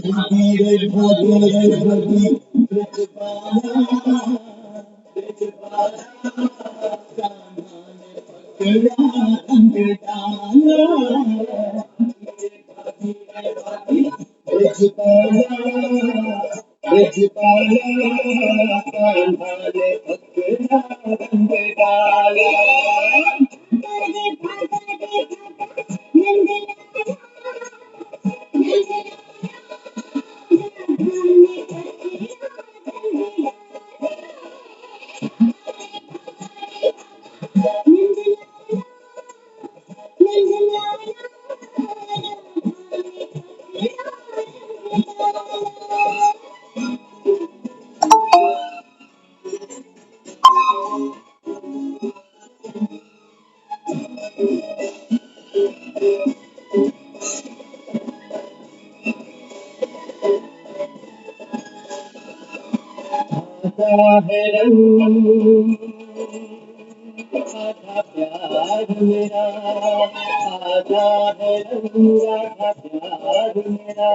भागीरे भागीरे भागी ब्रजबाला ब्रजबाला कान्हा ने पकड़ा रंग डाला भागीरे भागी ब्रजबाला ब्रजबाला कान्हा ने पकड़ा रंग डाला है रंग आधा प्यार मेरा आधा है रंग आधा प्यार मेरा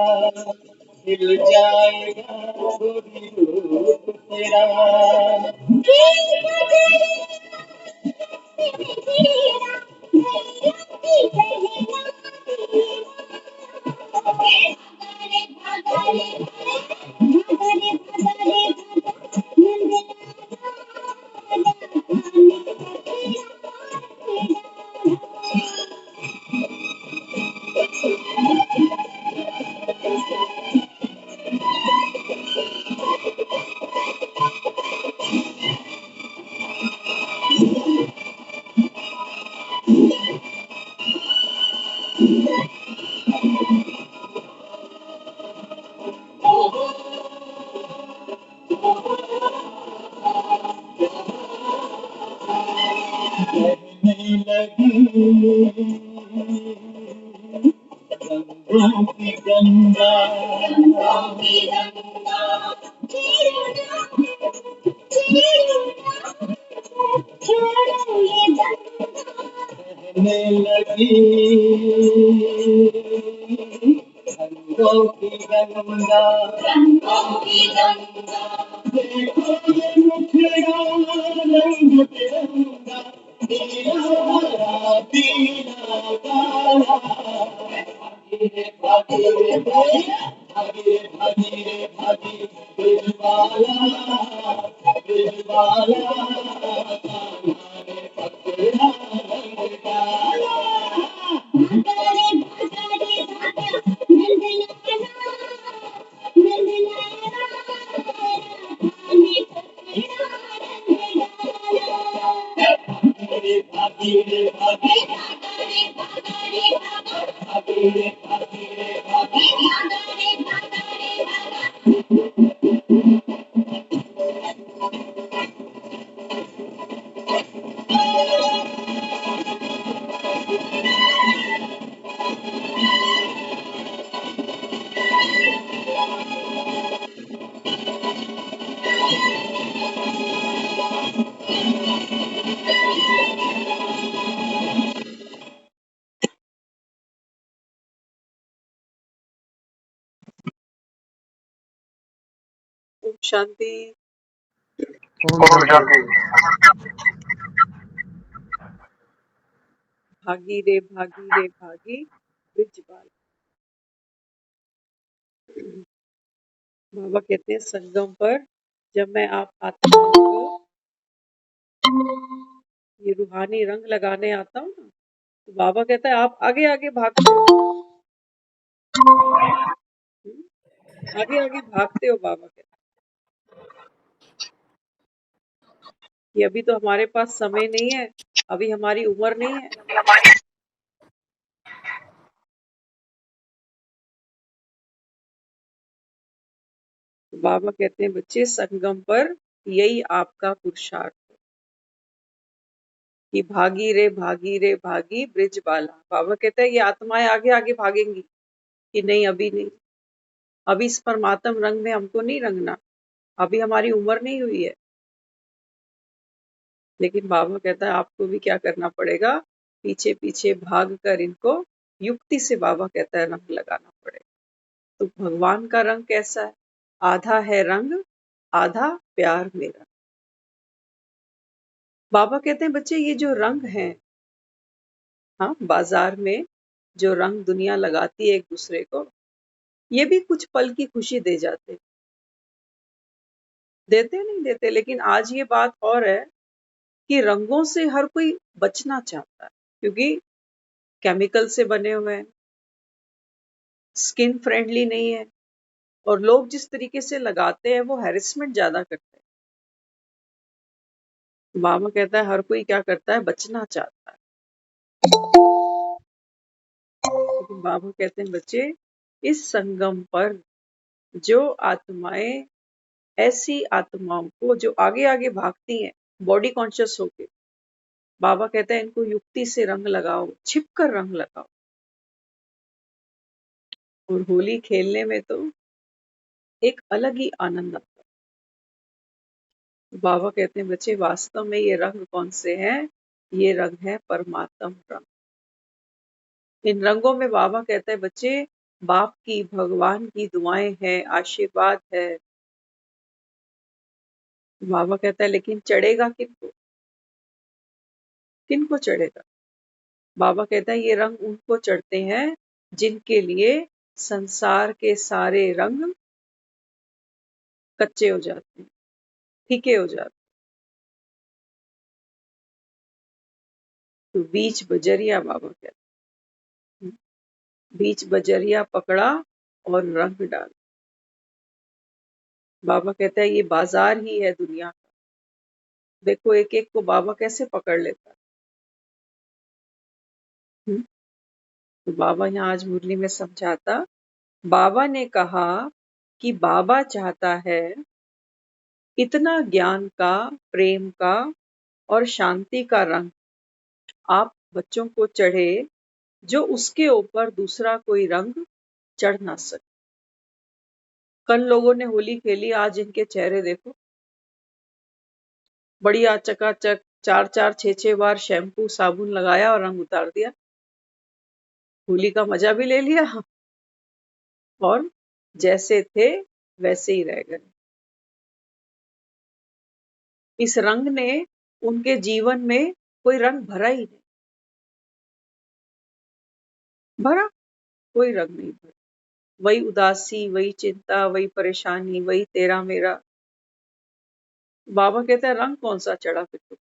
खिल जाएगा गोरी रूप तेरा कहने लगी रंगों की गंगा कहने लगी रंगों की गंगा देखो ये मुखड़ा रंग तिरंगा पीला हरा पीला काला भागीरे भागीरे भागीरे भागीरे भागी ब्रजबाला ब्रजबाला कान्हा ने पकड़ा रंग डाला भागीरे भागीरे भागी भागीरे भागीरे भागी ओम शांति। ओम शांति। भागी रे भागी ब्रिजबाला। बाबा कहते हैं संगम पर जब मैं आप आत्माओं को ये रूहानी रंग लगाने आता हूँ ना, तो बाबा कहता है आप आगे आगे भागते हो। आगे आगे भागते हो। बाबा कहते हैं कि अभी तो हमारे पास समय नहीं है, अभी हमारी उम्र नहीं है। तो बाबा कहते हैं बच्चे संगम पर यही आपका पुरुषार्थ है कि भागी रे भागी ब्रिजबाला। बाबा कहते हैं ये आत्माएं आगे आगे भागेंगी कि नहीं, अभी नहीं, अभी इस परमात्म रंग में हमको नहीं रंगना, अभी हमारी उम्र नहीं हुई है। लेकिन बाबा कहता है आपको भी क्या करना पड़ेगा, पीछे पीछे भाग कर इनको युक्ति से बाबा कहता है रंग लगाना पड़ेगा। तो भगवान का रंग कैसा है? आधा है रंग, आधा प्यार मेरा। बाबा कहते हैं बच्चे ये जो रंग है, हाँ, बाजार में जो रंग दुनिया लगाती है एक दूसरे को, ये भी कुछ पल की खुशी दे जाते। देते नहीं देते, लेकिन आज ये बात और है कि रंगों से हर कोई बचना चाहता है, क्योंकि केमिकल से बने हुए हैं, स्किन फ्रेंडली नहीं है, और लोग जिस तरीके से लगाते हैं वो हैरेसमेंट ज्यादा करते हैं। बाबा कहता है हर कोई क्या करता है, बचना चाहता है। लेकिन बाबा कहते हैं बच्चे, इस संगम पर जो आत्माएं, ऐसी आत्माओं को जो आगे आगे भागती हैं बॉडी कॉन्शियस होके, बाबा कहते हैं इनको युक्ति से रंग लगाओ, छिप कर रंग लगाओ। और होली खेलने में तो एक अलग ही आनंद आता है। बाबा कहते हैं बच्चे, वास्तव में ये रंग कौन से हैं? ये रंग है परमात्म रंग। इन रंगों में बाबा कहते हैं बच्चे, बाप की, भगवान की दुआएं हैं, आशीर्वाद है। बाबा कहता है लेकिन चढ़ेगा किनको? किनको चढ़ेगा? बाबा कहता है ये रंग उनको चढ़ते हैं जिनके लिए संसार के सारे रंग कच्चे हो जाते हैं, फीके हो जाते हैं। तो बीच बजरिया, बाबा कहते हैं, बीच बजरिया पकड़ा और रंग डाल। बाबा कहता है ये बाजार ही है दुनिया का। देखो एक एक को बाबा कैसे पकड़ लेता है। तो बाबा यहाँ आज मुरली में समझाता, बाबा ने कहा कि बाबा चाहता है इतना ज्ञान का, प्रेम का और शांति का रंग आप बच्चों को चढ़े, जो उसके ऊपर दूसरा कोई रंग चढ़ ना सके। कल लोगों ने होली खेली, आज इनके चेहरे देखो, बढ़िया चकाचक, 4-4 6-6 बार शैम्पू साबुन लगाया और रंग उतार दिया। होली का मजा भी ले लिया और जैसे थे वैसे ही रह गए। इस रंग ने उनके जीवन में कोई रंग भरा ही नहीं। भरा कोई रंग नहीं भरा। वही उदासी, वही चिंता, वही परेशानी, वही तेरा मेरा। बाबा कहता है रंग कौन सा चढ़ा फिर तो?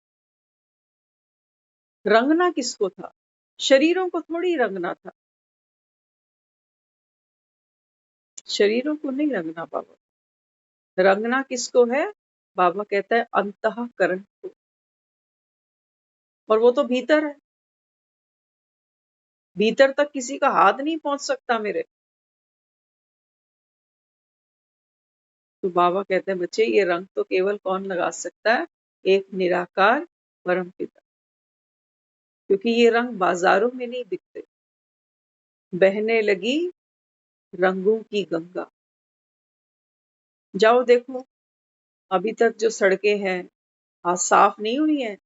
रंगना किसको था? शरीरों को थोड़ी रंगना था। शरीरों को नहीं रंगना बाबा। रंगना किसको है? बाबा कहता है अंतःकरण को, और वो तो भीतर है। भीतर तक किसी का हाथ नहीं पहुंच सकता मेरे। तो बाबा कहते हैं बच्चे, ये रंग तो केवल कौन लगा सकता है? एक निराकार परम पिता। क्योंकि ये रंग बाजारों में नहीं बिकते। बहने लगी रंगों की गंगा। जाओ देखो, अभी तक जो सड़कें हैं आज साफ नहीं हुई हैं।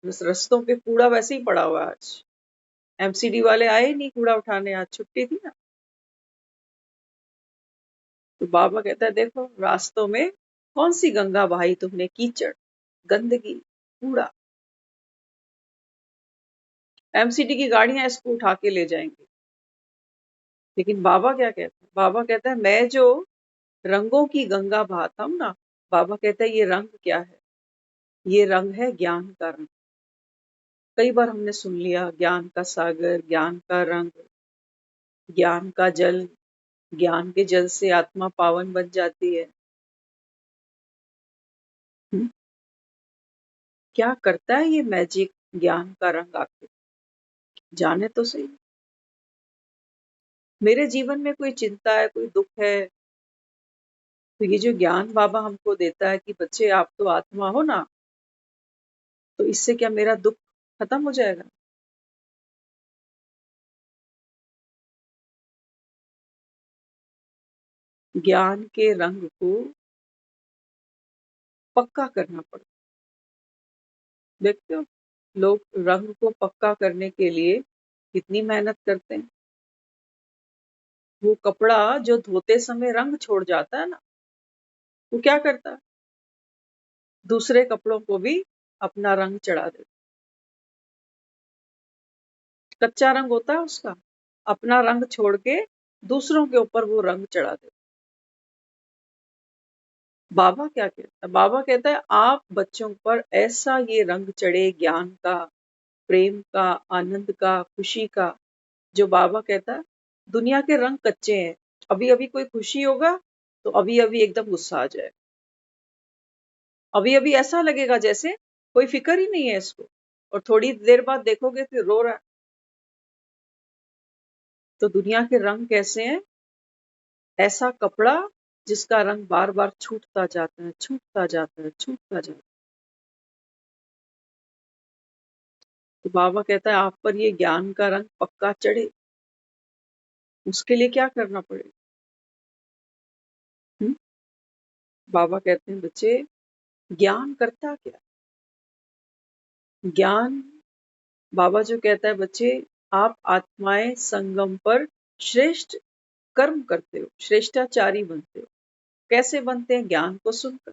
रस्तों पे कूड़ा वैसे ही पड़ा हुआ है। आज एमसीडी वाले आए नहीं कूड़ा उठाने, आज छुट्टी थी ना। तो बाबा कहता है देखो रास्तों में कौन सी गंगा बहाई तुमने? कीचड़, गंदगी, कूड़ा। एमसीडी की गाड़ियां इसको उठा के ले जाएंगी। लेकिन बाबा क्या कहता है? बाबा कहता है मैं जो रंगों की गंगा बहाता हूं ना, बाबा कहता है ये रंग क्या है? ये रंग है ज्ञान का रंग। कई बार हमने सुन लिया ज्ञान का सागर, ज्ञान का रंग, ज्ञान का जल, ज्ञान के जल से आत्मा पावन बन जाती है। हम्म, क्या करता है ये मैजिक ज्ञान का रंग आके? जाने तो सही। मेरे जीवन में कोई चिंता है, कोई दुख है, तो ये जो ज्ञान बाबा हमको देता है कि बच्चे आप तो आत्मा हो ना, तो इससे क्या मेरा दुख खत्म हो जाएगा? ज्ञान के रंग को पक्का करना पड़ता। देखते हो लोग रंग को पक्का करने के लिए कितनी मेहनत करते हैं। वो कपड़ा जो धोते समय रंग छोड़ जाता है ना, वो क्या करता है? दूसरे कपड़ों को भी अपना रंग चढ़ा देता। कच्चा रंग होता है उसका, अपना रंग छोड़ के दूसरों के ऊपर वो रंग चढ़ा देता। बाबा क्या कहता है? बाबा कहता है आप बच्चों पर ऐसा ये रंग चढ़े ज्ञान का, प्रेम का, आनंद का, खुशी का, जो बाबा कहता है दुनिया के रंग कच्चे हैं। अभी अभी कोई खुशी होगा तो अभी अभी एकदम गुस्सा आ जाए, अभी अभी ऐसा लगेगा जैसे कोई फिक्र ही नहीं है इसको, और थोड़ी देर बाद देखोगे कि रो रहा है। तो दुनिया के रंग कैसे हैं? ऐसा कपड़ा जिसका रंग बार बार छूटता जाता है, छूटता जाता है, छूटता जाता है। तो बाबा कहता है आप पर ये ज्ञान का रंग पक्का चढ़े, उसके लिए क्या करना पड़ेगा? हुँ? बाबा कहते हैं बच्चे, ज्ञान करता क्या? ज्ञान, बाबा जो कहता है बच्चे, आप आत्माएं संगम पर श्रेष्ठ कर्म करते हो, श्रेष्ठाचारी बनते हो। कैसे बनते हैं? ज्ञान को सुनकर।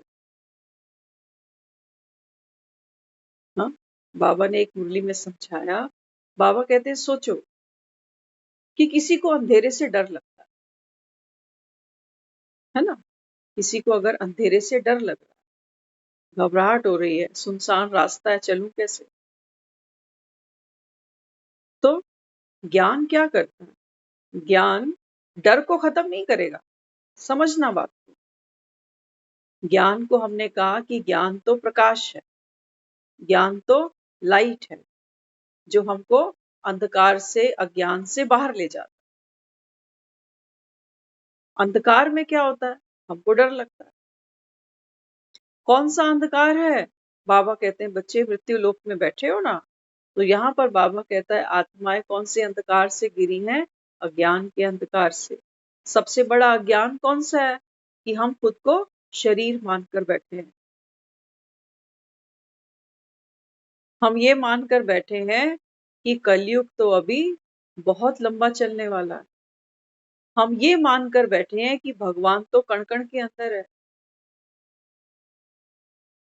हाँ, बाबा ने एक मुरली में समझाया। बाबा कहते हैं सोचो कि किसी को अंधेरे से डर लगता है ना? किसी को अगर अंधेरे से डर लग रहा है, घबराहट हो रही है, सुनसान रास्ता है, चलूं कैसे? तो ज्ञान क्या करता है? ज्ञान डर को खत्म नहीं करेगा, समझना बात को। ज्ञान को हमने कहा कि ज्ञान तो प्रकाश है, ज्ञान तो लाइट है, जो हमको अंधकार से, अज्ञान से बाहर ले जाता है। अंधकार में क्या होता है? हमको डर लगता है। कौन सा अंधकार है? बाबा कहते हैं बच्चे मृत्यु लोक में बैठे हो ना, तो यहाँ पर बाबा कहता है आत्माएं कौन से अंधकार से गिरी हैं? अज्ञान के अंधकार से। सबसे बड़ा अज्ञान कौन सा है? कि हम खुद को शरीर मानकर बैठे हैं। हम ये मानकर बैठे हैं कि कलयुग तो अभी बहुत लंबा चलने वाला है। हम ये मानकर बैठे हैं कि भगवान तो कण-कण के अंदर है।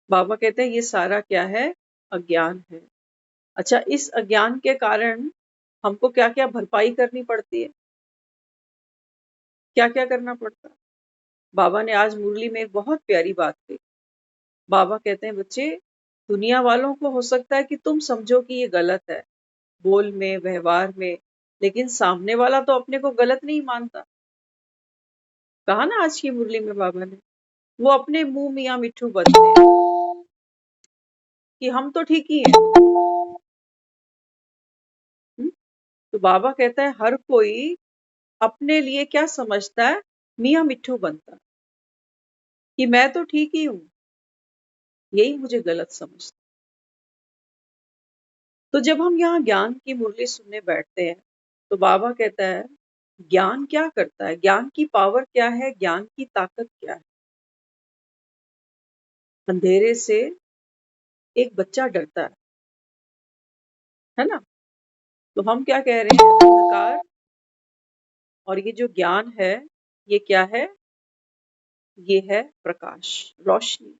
बाबा कहते हैं ये सारा क्या है? अज्ञान है। अच्छा, इस अज्ञान के कारण हमको क्या-क्या भरपाई करनी पड़ती है? क्या-क्या करना पड़ता है? बाबा ने आज मुरली में एक बहुत प्यारी बात कही। बाबा कहते हैं बच्चे, दुनिया वालों को हो सकता है कि तुम समझो कि ये गलत है, बोल में, व्यवहार में, लेकिन सामने वाला तो अपने को गलत नहीं मानता। कहा ना आज की मुरली में बाबा ने, वो अपने मुंह मियाँ मिट्ठू बनते हैं कि हम तो ठीक ही हैं। हुँ? तो बाबा कहता है हर कोई अपने लिए क्या समझता है? मियाँ मिट्ठू बनता है कि मैं तो ठीक ही हूँ, यही मुझे गलत समझता। तो जब हम यहाँ ज्ञान की मुरली सुनने बैठते हैं, तो बाबा कहता है ज्ञान क्या करता है? ज्ञान की पावर क्या है? ज्ञान की ताकत क्या है? अंधेरे से एक बच्चा डरता है ना? तो हम क्या कह रहे हैं? अंधकार और ये जो ज्ञान है, ये क्या है? ये है प्रकाश, रोशनी।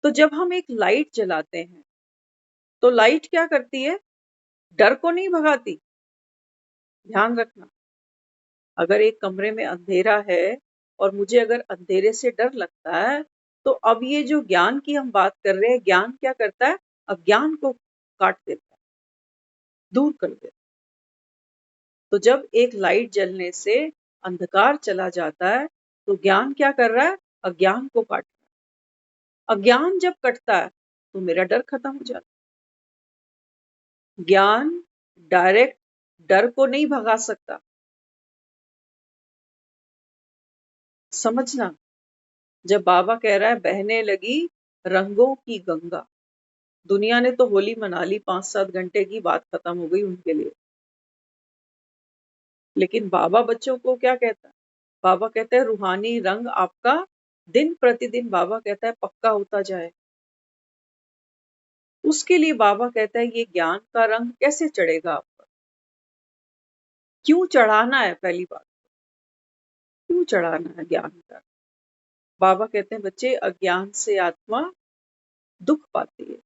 तो जब हम एक लाइट जलाते हैं, तो लाइट क्या करती है? डर को नहीं भगाती। ध्यान रखना, अगर एक कमरे में अंधेरा है और मुझे अगर अंधेरे से डर लगता है, तो अब ये जो ज्ञान की हम बात कर रहे हैं, ज्ञान क्या करता है? अज्ञान को काट देता है, दूर कर देता है। तो जब एक लाइट जलने से अंधकार चला जाता है, तो ज्ञान क्या कर रहा है? अज्ञान को काट रहा है। अज्ञान जब कटता है, तो मेरा डर खत्म हो जाता है। ज्ञान डायरेक्ट डर को नहीं भगा सकता। समझना, जब बाबा कह रहा है बहने लगी रंगों की गंगा, दुनिया ने तो होली मना ली, 5-7 घंटे की बात खत्म हो गई उनके लिए। लेकिन बाबा बच्चों को क्या कहता है? बाबा कहते हैं रूहानी रंग आपका दिन प्रतिदिन, बाबा कहता है पक्का होता जाए। उसके लिए बाबा कहता है ये ज्ञान का रंग कैसे चढ़ेगा आप पर? क्यों चढ़ाना है? पहली बात, क्यों चढ़ाना है ज्ञान का? बाबा कहते हैं बच्चे, अज्ञान से आत्मा दुख पाती है,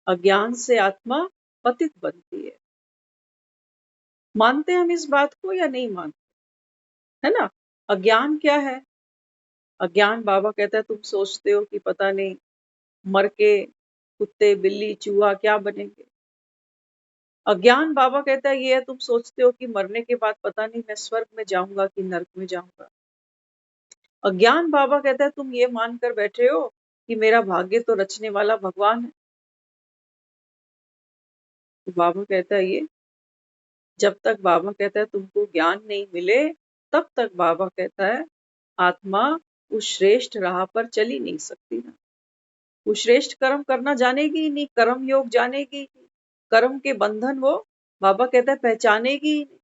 अज्ञान से आत्मा पतित बनती है। मानते हैं हम इस बात को या नहीं मानते? है ना? अज्ञान क्या है? अज्ञान, बाबा कहता है, तुम सोचते हो कि पता नहीं मर के कुत्ते बिल्ली चूहा क्या बनेंगे। अज्ञान, बाबा कहता है, ये है, तुम सोचते हो कि मरने के बाद पता नहीं मैं स्वर्ग में जाऊंगा कि नरक में जाऊंगा। अज्ञान, बाबा कहता है, तुम ये मानकर बैठे हो कि मेरा भाग्य तो रचने वाला भगवान है। तो बाबा कहता है ये, जब तक बाबा कहता है तुमको ज्ञान नहीं मिले, तब तक बाबा कहता है आत्मा उस श्रेष्ठ राह पर चल ही नहीं सकती ना। वो श्रेष्ठ कर्म करना जानेगी ही नहीं, कर्म योग जानेगी ही नहीं, कर्म के बंधन वो, बाबा कहता है, पहचानेगी ही नहीं।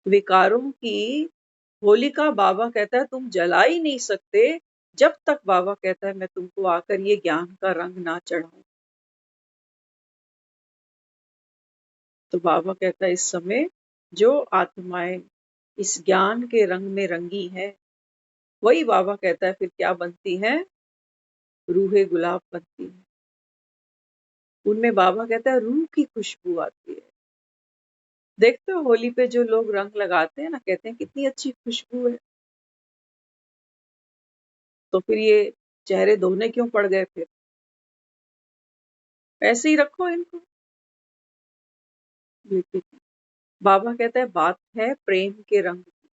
विकारों की होलिका, बाबा कहता है, तुम जला ही नहीं सकते जब तक, बाबा कहता है, मैं तुमको आकर ये ज्ञान का रंग ना चढ़ाऊं। तो बाबा कहता है इस समय जो आत्माएं इस ज्ञान के रंग में रंगी है, वही बाबा कहता है फिर क्या बनती है? रूहे गुलाब बनती है। उनमें बाबा कहता है रूह की खुशबू आती है। देखते हो होली पे जो लोग रंग लगाते हैं ना, कहते हैं कितनी अच्छी खुशबू है। तो फिर ये चेहरे धोने क्यों पड़ गए? फिर ऐसे ही रखो इनको। लेकिन बाबा कहता है बात है प्रेम के रंग की।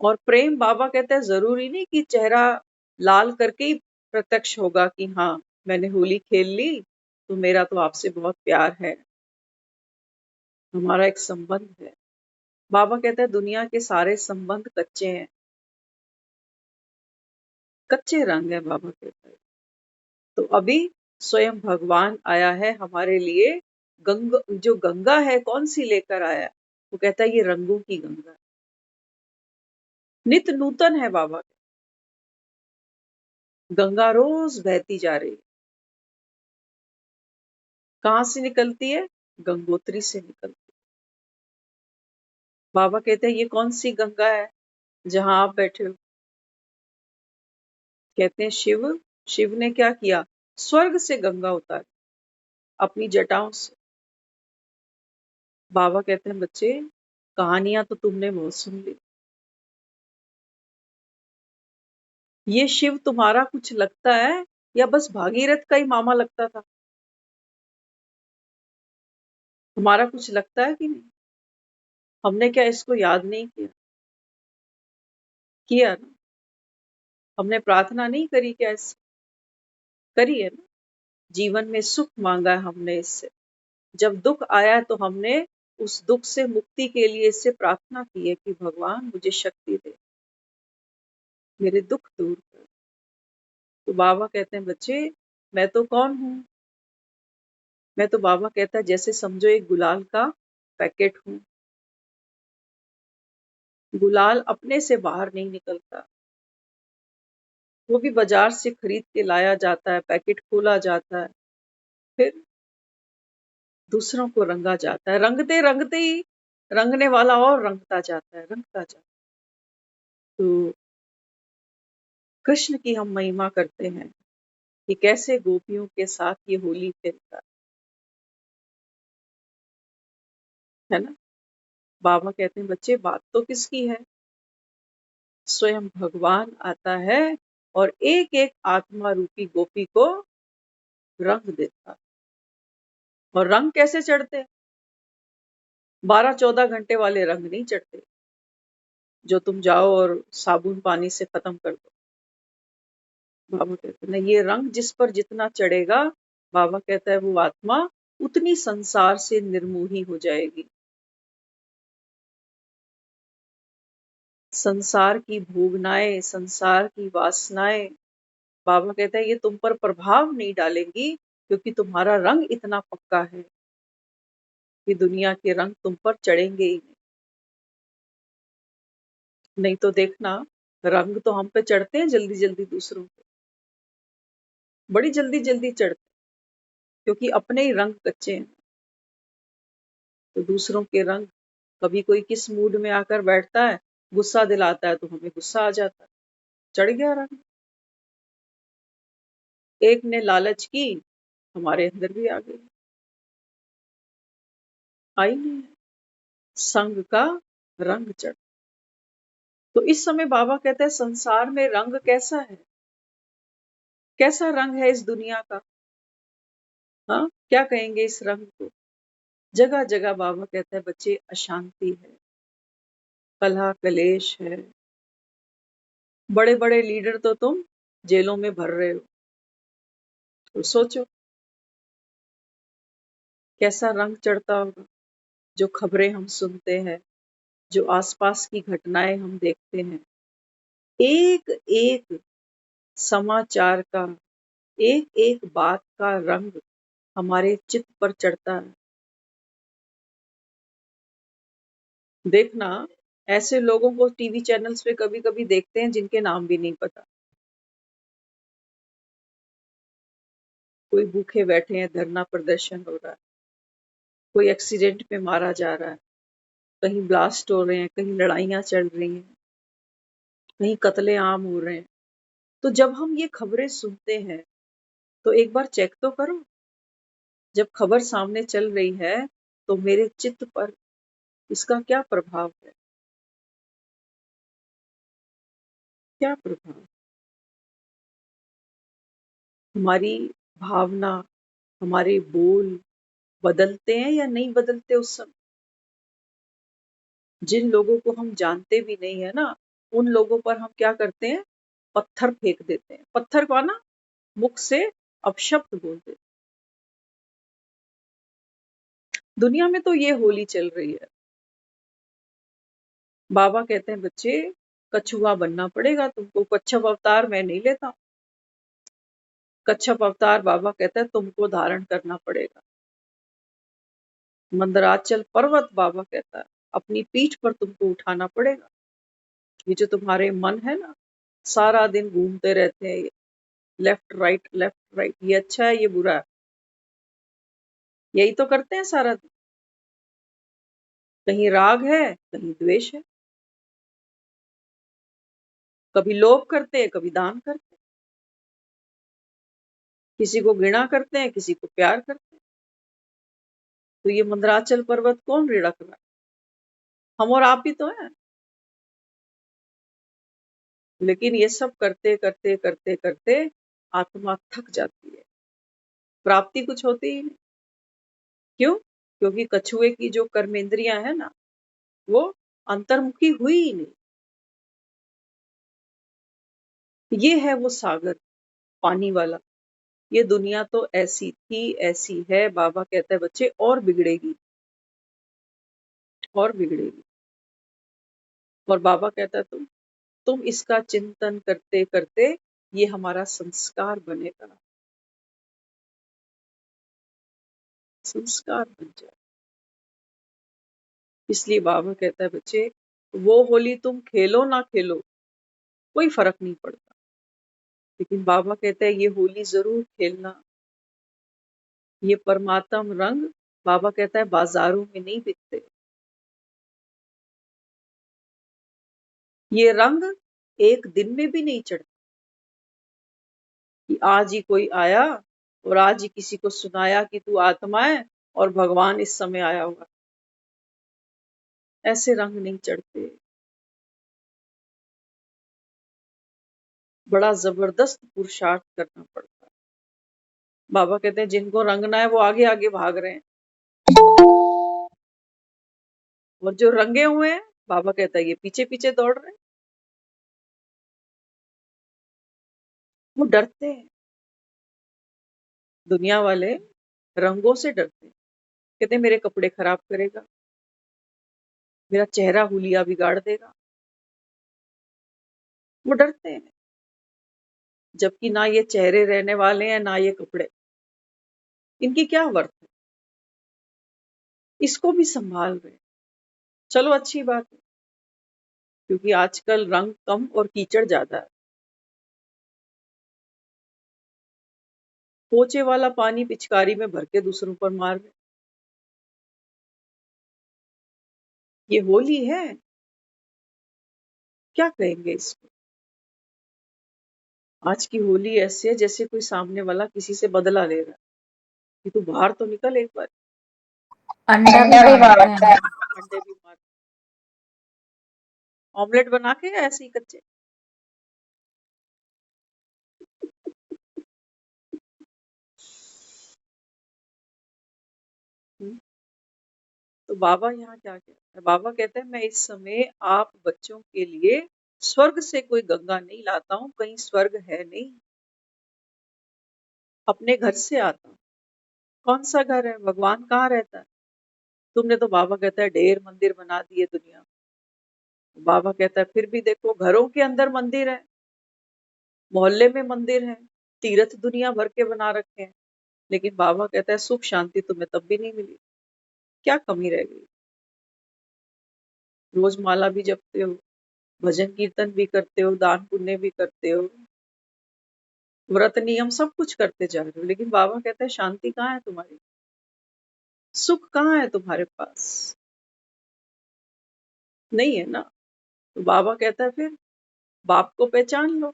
और प्रेम, बाबा कहता है, जरूरी नहीं कि चेहरा लाल करके ही प्रत्यक्ष होगा कि हाँ मैंने होली खेल ली तो मेरा तो आपसे बहुत प्यार है, हमारा एक संबंध है। बाबा कहता है दुनिया के सारे संबंध कच्चे हैं, कच्चे रंग है, बाबा कहता है। तो अभी स्वयं भगवान आया है हमारे लिए। जो गंगा है कौन सी लेकर आया? वो कहता है ये रंगों की गंगा है, नित नूतन है। बाबा, गंगा रोज बहती जा रही है। कहाँ से निकलती है? गंगोत्री से निकलती है। बाबा कहते हैं ये कौन सी गंगा है जहां आप बैठे हो? कहते हैं शिव, शिव ने क्या किया? स्वर्ग से गंगा उतारी अपनी जटाओं से। बाबा कहते हैं बच्चे, कहानियां तो तुमने बहुत सुन ली, ये शिव तुम्हारा कुछ लगता है या बस भागीरथ का ही मामा लगता था? तुम्हारा कुछ लगता है कि नहीं? हमने क्या इसको याद नहीं किया? किया ना? हमने प्रार्थना नहीं करी क्या इससे? करी है ना? जीवन में सुख मांगा है हमने इससे। जब दुख आया तो हमने उस दुख से मुक्ति के लिए इससे प्रार्थना की है कि भगवान मुझे शक्ति दे, मेरे दुख दूर कर। तो बाबा कहते हैं बच्चे, मैं तो कौन हूँ? मैं तो, बाबा कहता है, जैसे समझो एक गुलाल का पैकेट हूँ। गुलाल अपने से बाहर नहीं निकलता, वो भी बाजार से खरीद के लाया जाता है, पैकेट खोला जाता है, फिर दूसरों को रंगा जाता है। रंगते रंगते ही रंगने वाला और रंगता जाता है, रंगता जाता है। तो कृष्ण की हम महिमा करते हैं कि कैसे गोपियों के साथ ये होली खेलता है ना। बाबा कहते हैं बच्चे, बात तो किसकी है? स्वयं भगवान आता है और एक एक आत्मा रूपी गोपी को रंग देता। और रंग कैसे चढ़ते? 12-14 घंटे वाले रंग नहीं चढ़ते जो तुम जाओ और साबुन पानी से खत्म कर दो। बाबा कहते हैं ये रंग जिस पर जितना चढ़ेगा, बाबा कहता है वो आत्मा उतनी संसार से निर्मोही हो जाएगी। संसार की भोगनाएं, संसार की वासनाएं, बाबा कहता है ये तुम पर प्रभाव नहीं डालेंगी, क्योंकि तुम्हारा रंग इतना पक्का है कि दुनिया के रंग तुम पर चढ़ेंगे ही नहीं। नहीं तो देखना, रंग तो हम पे चढ़ते हैं जल्दी जल्दी, दूसरों पे बड़ी जल्दी जल्दी चढ़ते हैं, क्योंकि अपने ही रंग कच्चे हैं। तो दूसरों के रंग, कभी कोई किस मूड में आकर बैठता है, गुस्सा दिलाता है तो हमें गुस्सा आ जाता है, चढ़ गया रंग। एक ने लालच की, हमारे अंदर भी आ गई, आई नहीं है, संग का रंग चढ़। तो इस समय बाबा कहते हैं संसार में रंग कैसा है, कैसा रंग है इस दुनिया का। हाँ, क्या कहेंगे इस रंग को। जगह जगह बाबा कहते हैं बच्चे अशांति है, कलह कलेश है, बड़े बड़े लीडर तो तुम जेलों में भर रहे हो। तो सोचो कैसा रंग चढ़ता होगा। जो खबरें हम सुनते हैं, जो आसपास की घटनाएं हम देखते हैं, एक एक समाचार का, एक एक बात का रंग हमारे चित्त पर चढ़ता है। देखना, ऐसे लोगों को टीवी चैनल्स पे कभी कभी देखते हैं जिनके नाम भी नहीं पता। कोई भूखे बैठे हैं, धरना प्रदर्शन हो रहा है, कोई एक्सीडेंट में मारा जा रहा है, कहीं ब्लास्ट हो रहे हैं, कहीं लड़ाइयां चल रही हैं, कहीं कत्ले आम हो रहे हैं। तो जब हम ये खबरें सुनते हैं तो एक बार चेक तो करो, जब खबर सामने चल रही है तो मेरे चित्त पर इसका क्या प्रभाव है, क्या प्रभाव। हमारी भावना, हमारे बोल बदलते हैं या नहीं बदलते उस समय। जिन लोगों को हम जानते भी नहीं है ना, उन लोगों पर हम क्या करते हैं, पत्थर फेंक देते हैं। पत्थर को ना मुख से अपशब्द बोलते हैं। दुनिया में तो ये होली चल रही है। बाबा कहते हैं बच्चे कछुआ बनना पड़ेगा तुमको, कच्छप अवतार मैं नहीं लेता हूं। कच्छप अवतार बाबा कहते हैं तुमको धारण करना पड़ेगा। मंदराचल पर्वत बाबा कहता है अपनी पीठ पर तुमको उठाना पड़ेगा। ये जो तुम्हारे मन है ना, सारा दिन घूमते रहते हैं, लेफ्ट राइट, ये अच्छा है ये बुरा है, यही तो करते हैं सारा दिन। कहीं राग है, कहीं द्वेष है, कभी लोभ करते हैं, कभी दान करते हैं, किसी को घृणा करते हैं, किसी को प्यार करते हैं। तो ये मंदराचल पर्वत कौन रिड़क रहा है, हम और आप ही तो हैं। लेकिन ये सब करते करते करते करते आत्मा थक जाती है, प्राप्ति कुछ होती ही नहीं। क्यों? क्योंकि कछुए की जो कर्मेंद्रियां है ना, वो अंतर्मुखी हुई ही नहीं। ये है वो सागर, पानी वाला। ये दुनिया तो ऐसी थी, ऐसी है। बाबा कहता है बच्चे और बिगड़ेगी, और बिगड़ेगी। और बाबा कहता है तुम इसका चिंतन करते करते ये हमारा संस्कार बनेगा, संस्कार बन जाए। इसलिए बाबा कहता है बच्चे वो होली तुम खेलो ना खेलो, कोई फर्क नहीं पड़ता, लेकिन बाबा कहता है ये होली जरूर खेलना। ये परमात्म रंग बाबा कहता है बाजारों में नहीं बिकते। ये रंग एक दिन में भी नहीं चढ़ते कि आज ही कोई आया और आज ही किसी को सुनाया कि तू आत्मा है और भगवान इस समय आया होगा। ऐसे रंग नहीं चढ़ते। बड़ा जबरदस्त पुरुषार्थ करना पड़ता है। बाबा कहते हैं जिनको रंगना है वो आगे आगे भाग रहे हैं, और जो रंगे हुए हैं बाबा कहता है ये पीछे पीछे दौड़ रहे हैं। वो डरते हैं, दुनिया वाले रंगों से डरते हैं। कहते हैं मेरे कपड़े खराब करेगा, मेरा चेहरा हुलिया बिगाड़ देगा। वो डरते हैं, जबकि ना ये चेहरे रहने वाले हैं ना ये कपड़े, इनकी क्या वर्थ है। इसको भी संभाल रहे हैं। चलो अच्छी बात है, क्योंकि आजकल रंग कम और कीचड़ ज्यादा है। पोछे वाला पानी पिचकारी में भर के दूसरों पर मार रहे। ये होली है, क्या कहेंगे इसको? आज की होली ऐसी है जैसे कोई सामने वाला किसी से बदला ले रहा है कि तू बाहर तो निकल एक बार। अंडा भी मारते हैं। अंडे भी मार, ऑमलेट बना के या ऐसे ही कच्चे? हम्म, तो बाबा यहाँ क्या कहते हैं? बाबा कहते हैं मैं इस समय आप बच्चों के लिए स्वर्ग से कोई गंगा नहीं लाता हूँ, कहीं स्वर्ग है नहीं, अपने घर से आता हूँ। कौन सा घर है? भगवान कहाँ रहता है? तुमने तो, बाबा कहता है, ढेर मंदिर बना दिए दुनिया में। बाबा कहता है फिर भी देखो, घरों के अंदर मंदिर है, मोहल्ले में मंदिर है, तीर्थ दुनिया भर के बना रखे हैं, लेकिन बाबा कहता है सुख शांति तुम्हें तब भी नहीं मिली। क्या कमी रह गई? रोज माला भी जपते हो, भजन कीर्तन भी करते हो, दान पुण्य भी करते हो, व्रत नियम सब कुछ करते जा रहे हो, लेकिन बाबा कहता है शांति कहाँ है तुम्हारी? सुख कहाँ है तुम्हारे पास? नहीं है ना। तो बाबा कहता है फिर बाप को पहचान लो।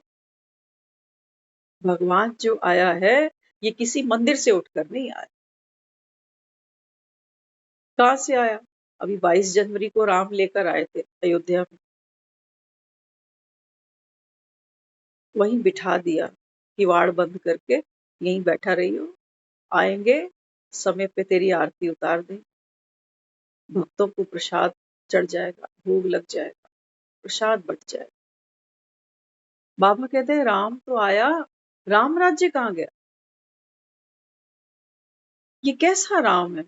भगवान जो आया है ये किसी मंदिर से उठकर नहीं आया। कहाँ से आया? अभी 22 जनवरी को राम लेकर आए थे अयोध्या में, वहीं बिठा दिया, किवाड़ बंद करके यहीं बैठा रही हो, आएंगे समय पे तेरी आरती उतार दें, भक्तों को प्रसाद चढ़ जाएगा, भोग लग जाएगा, प्रसाद बट जाएगा। बाबा कहते हैं राम तो आया, राम राज्य कहाँ गया? ये कैसा राम है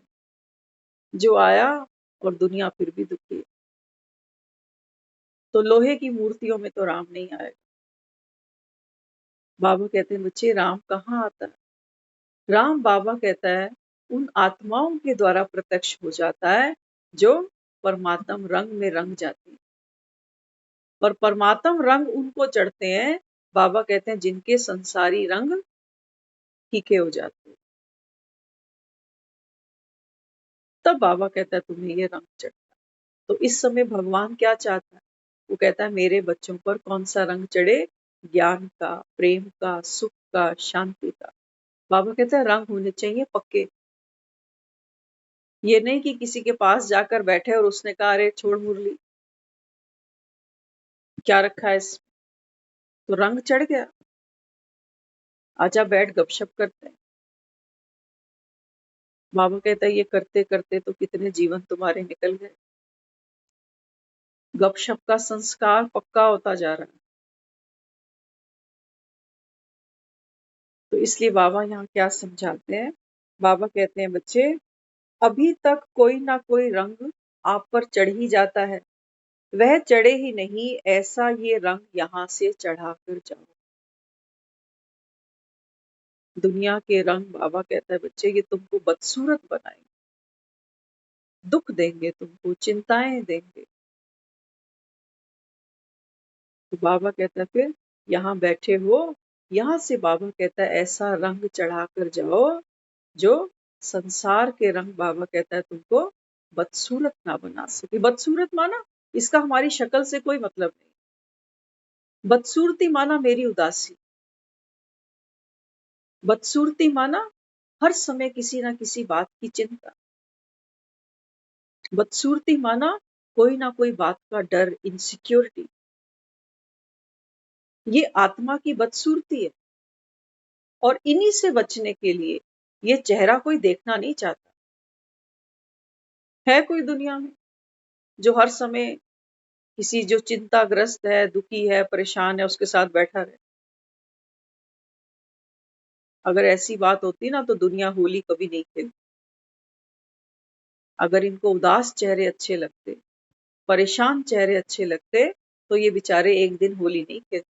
जो आया और दुनिया फिर भी दुखी है? तो लोहे की मूर्तियों में तो राम नहीं आएगा। बाबा कहते हैं बच्चे राम कहाँ आता है? राम, बाबा कहता है, उन आत्माओं के द्वारा प्रत्यक्ष हो जाता है जो परमात्म रंग में रंग जाती है। और परमात्म रंग उनको चढ़ते हैं, बाबा कहते हैं, जिनके संसारी रंग फीके हो जाते हैं। तब बाबा कहता है तुम्हें ये रंग चढ़ता है। तो इस समय भगवान क्या चाहता है? वो कहता है मेरे बच्चों पर कौन सा रंग चढ़े? ज्ञान का, प्रेम का, सुख का, शांति का। बाबा कहते हैं रंग होने चाहिए पक्के। ये नहीं कि किसी के पास जाकर बैठे और उसने कहा अरे छोड़ मुरली, क्या रखा है इसमें? तो रंग चढ़ गया, आजा बैठ गपशप करते हैं। बाबा कहता है ये करते करते तो कितने जीवन तुम्हारे निकल गए। गपशप का संस्कार पक्का होता जा रहा है। तो इसलिए बाबा यहाँ क्या समझाते हैं? बाबा कहते हैं बच्चे, अभी तक कोई ना कोई रंग आप पर चढ़ ही जाता है, वह चढ़े ही नहीं ऐसा ये रंग यहाँ से चढ़ा कर जाओ। दुनिया के रंग, बाबा कहता है बच्चे, ये तुमको बदसूरत बनाएंगे, दुख देंगे, तुमको चिंताएं देंगे। तो बाबा कहता है फिर यहाँ बैठे हो, यहाँ से बाबा कहता है ऐसा रंग चढ़ा कर जाओ जो संसार के रंग, बाबा कहता है, तुमको बदसूरत ना बना सके। बदसूरत माना इसका हमारी शक्ल से कोई मतलब नहीं, बदसूरती माना मेरी उदासी, बदसूरती माना हर समय किसी ना किसी बात की चिंता, बदसूरती माना कोई ना कोई बात का डर, इनसिक्योरिटी। ये आत्मा की बदसूरती है। और इन्हीं से बचने के लिए ये चेहरा कोई देखना नहीं चाहता। है कोई दुनिया में जो हर समय किसी जो चिंताग्रस्त है, दुखी है, परेशान है, उसके साथ बैठा रहे? अगर ऐसी बात होती ना तो दुनिया होली कभी नहीं खेलती। अगर इनको उदास चेहरे अच्छे लगते, परेशान चेहरे अच्छे लगते, तो ये बेचारे एक दिन होली नहीं खेलते।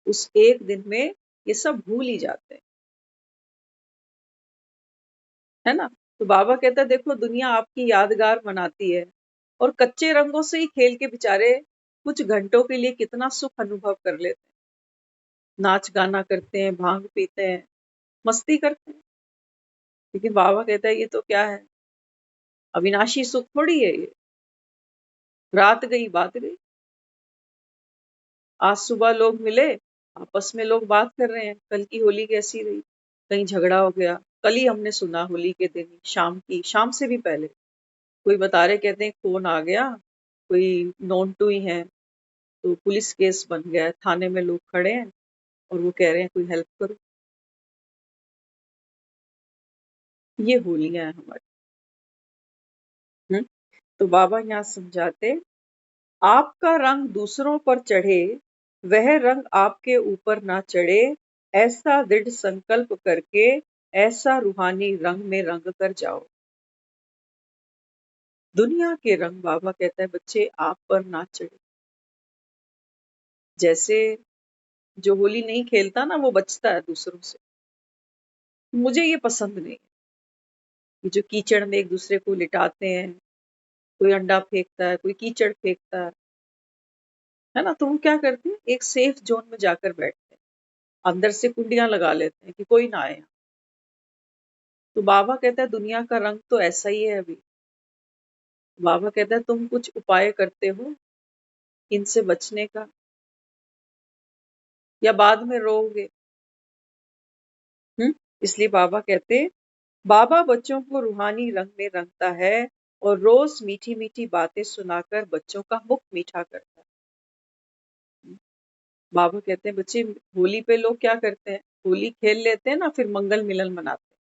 उस एक दिन में ये सब भूल ही जाते हैं, है ना। तो बाबा कहता है देखो दुनिया आपकी यादगार बनाती है, और कच्चे रंगों से ही खेल के बेचारे कुछ घंटों के लिए कितना सुख अनुभव कर लेते हैं। नाच गाना करते हैं, भांग पीते हैं, मस्ती करते हैं। लेकिन बाबा कहता है ये तो क्या है, अविनाशी सुख थोड़ी है ये, रात गई बात गई। आज सुबह लोग मिले, आपस में लोग बात कर रहे हैं कल की होली कैसी रही, कहीं झगड़ा हो गया। कल ही हमने सुना होली के दिन शाम से भी पहले कोई बता रहे, कहते हैं फोन आ गया, कोई नॉन टू ही है, तो पुलिस केस बन गया है, थाने में लोग खड़े हैं और वो कह रहे हैं कोई हेल्प करो। ये होलियां हैं हमारी। तो बाबा यहाँ समझाते, आपका रंग दूसरों पर चढ़े, वह रंग आपके ऊपर ना चढ़े, ऐसा दृढ़ संकल्प करके ऐसा रूहानी रंग में रंग कर जाओ। दुनिया के रंग बाबा कहता है बच्चे आप पर ना चढ़े। जैसे जो होली नहीं खेलता ना वो बचता है दूसरों से, मुझे ये पसंद नहीं है। ये जो कीचड़ में एक दूसरे को लिटाते हैं, कोई अंडा फेंकता है, कोई कीचड़ फेंकता है ना, तो वो क्या करते हैं एक सेफ जोन में जाकर बैठते हैं, अंदर से कुंडियां लगा लेते हैं कि कोई ना आए। तो बाबा कहता है दुनिया का रंग तो ऐसा ही है अभी। बाबा कहता है तुम कुछ उपाय करते हो इनसे बचने का, या बाद में रोओगे? इसलिए बाबा कहते, बाबा बच्चों को रूहानी रंग में रंगता है और रोज मीठी मीठी बातें सुनाकर बच्चों का मुख मीठा करता है। बाबा कहते हैं बच्चे होली पे लोग क्या करते हैं, होली खेल लेते हैं ना, फिर मंगल मिलन मनाते हैं।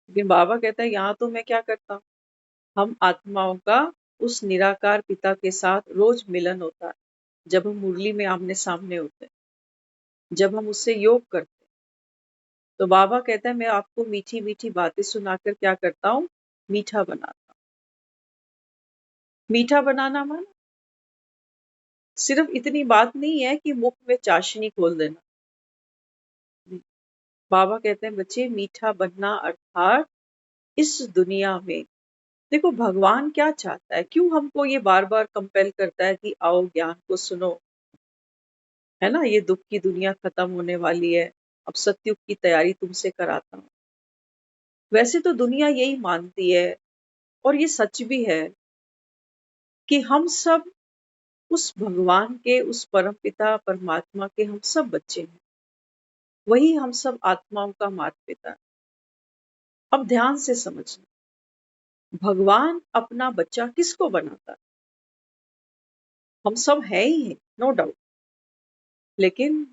लेकिन बाबा कहता है यहाँ तो मैं क्या करता हूँ, हम आत्माओं का उस निराकार पिता के साथ रोज मिलन होता है, जब हम मुरली में आमने सामने होते हैं, जब हम उससे योग करते हैं। तो बाबा कहता है मैं आपको मीठी मीठी बातें सुनाकर क्या करता हूँ, मीठा बनाता हूँ। मीठा बनाना माना सिर्फ इतनी बात नहीं है कि मुख में चाशनी खोल देना। बाबा कहते हैं बच्चे मीठा बनना अर्थात इस दुनिया में देखो भगवान क्या चाहता है, क्यों हमको ये बार बार कंपेल करता है कि आओ ज्ञान को सुनो, है ना, ये दुख की दुनिया खत्म होने वाली है, अब सतयुग की तैयारी तुमसे कराता हूँ। वैसे तो दुनिया यही मानती है और ये सच भी है कि हम सब उस भगवान के, उस परम पिता परमात्मा के हम सब बच्चे हैं, वही हम सब आत्माओं का माता पिता। अब ध्यान से समझना, भगवान अपना बच्चा किसको बनाता है? हम सब है ही हैं, नो डाउट। लेकिन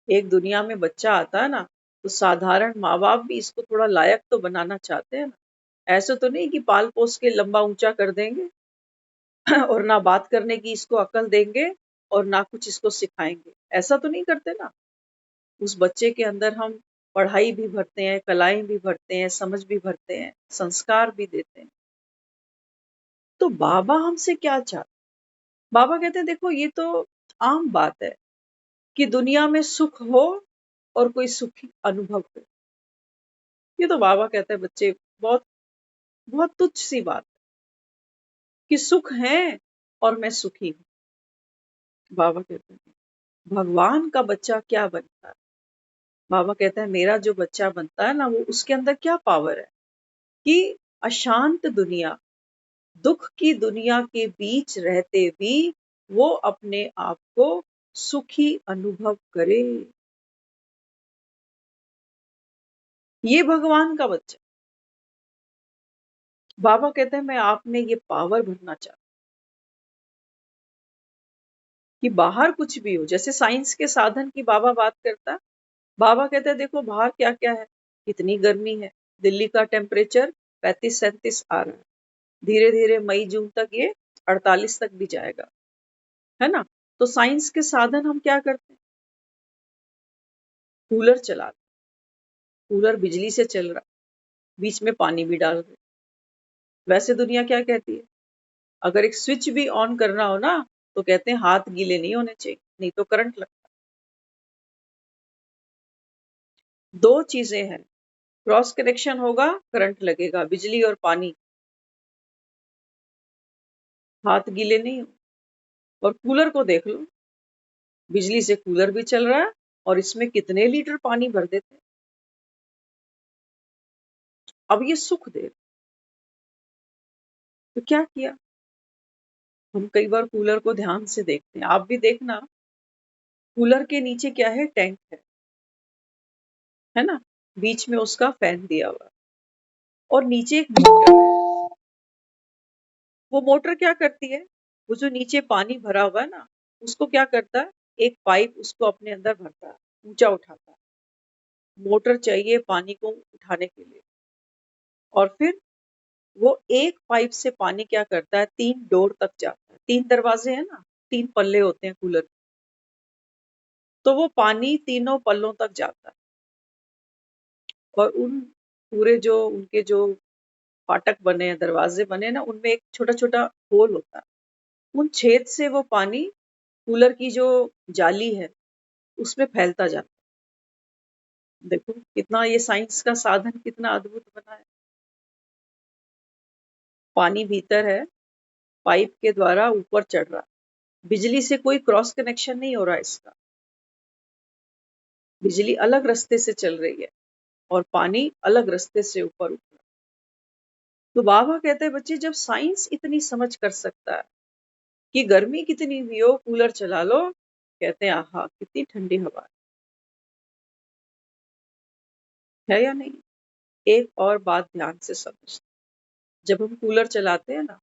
एक दुनिया में बच्चा आता है ना, तो साधारण माँ बाप भी इसको थोड़ा लायक तो बनाना चाहते हैं ना। ऐसे तो नहीं कि पाल पोस के लंबा ऊंचा कर देंगे और ना बात करने की इसको अकल देंगे और ना कुछ इसको सिखाएंगे, ऐसा तो नहीं करते ना। उस बच्चे के अंदर हम पढ़ाई भी भरते हैं, कलाएं भी भरते हैं, समझ भी भरते हैं, संस्कार भी देते हैं। तो बाबा हमसे क्या चाहते? बाबा कहते हैं देखो ये तो आम बात है कि दुनिया में सुख हो और कोई सुखी अनुभव हो। ये तो बाबा कहते हैं बच्चे बहुत बहुत तुच्छ सी बात है कि सुख है और मैं सुखी हूँ। बाबा कहते हैं भगवान का बच्चा क्या बनता है? बाबा कहता है मेरा जो बच्चा बनता है ना, वो उसके अंदर क्या पावर है कि अशांत दुनिया, दुख की दुनिया के बीच रहते भी वो अपने आप को सुखी अनुभव करे। ये भगवान का बच्चा। बाबा कहते हैं मैं आप में ये पावर भरना चाहता कि बाहर कुछ भी हो, जैसे साइंस के साधन की बाबा बात करता है। बाबा कहते हैं देखो बाहर क्या क्या है, कितनी गर्मी है, दिल्ली का टेम्परेचर 35-37 आ रहा है, धीरे धीरे मई जून तक ये 48 तक भी जाएगा, है ना। तो साइंस के साधन हम क्या करते हैं, कूलर चलाते, कूलर बिजली से चल रहा, बीच में पानी भी डाल रहे। वैसे दुनिया क्या कहती है, अगर एक स्विच भी ऑन करना हो ना, तो कहते हैं हाथ गीले नहीं होने चाहिए, नहीं तो करंट लगता। दो चीजें हैं, क्रॉस कनेक्शन होगा करंट लगेगा, बिजली और पानी, हाथ गीले नहीं हो। और कूलर को देख लो, बिजली से कूलर भी चल रहा है और इसमें कितने लीटर पानी भर देते हैं। अब ये सुख दे। तो क्या किया, हम कई बार कूलर को ध्यान से देखते हैं, आप भी देखना, कूलर के नीचे क्या है, टैंक है ना, बीच में उसका फैन दिया हुआ और नीचे एक मोटर है। वो मोटर क्या करती है, वो जो नीचे पानी भरा हुआ है ना, उसको क्या करता है, एक पाइप उसको अपने अंदर भरता है, ऊंचा उठाता है। मोटर चाहिए पानी को उठाने के लिए, और फिर वो एक पाइप से पानी क्या करता है, 3 डोर तक जाता है, 3 दरवाजे हैं ना, 3 पल्ले होते हैं कूलर, तो वो पानी तीनों पल्लों तक जाता है। और उन पूरे जो उनके जो फाटक बने हैं, दरवाजे बने हैं ना, उनमें एक छोटा छोटा होल होता है, उन छेद से वो पानी कूलर की जो जाली है उसमें फैलता जाता है। देखो कितना ये साइंस का साधन कितना अद्भुत बना है। पानी भीतर है, पाइप के द्वारा ऊपर चढ़ रहा है, बिजली से कोई क्रॉस कनेक्शन नहीं हो रहा है इसका, बिजली अलग रास्ते से चल रही है और पानी अलग रास्ते से ऊपर उठ रहा है। तो बाबा कहते हैं बच्चे, जब साइंस इतनी समझ कर सकता है कि गर्मी कितनी भी हो कूलर चला लो, कहते हैं आहा कितनी ठंडी हवा है या नहीं। एक और बात ध्यान से समझ, जब हम कूलर चलाते हैं ना,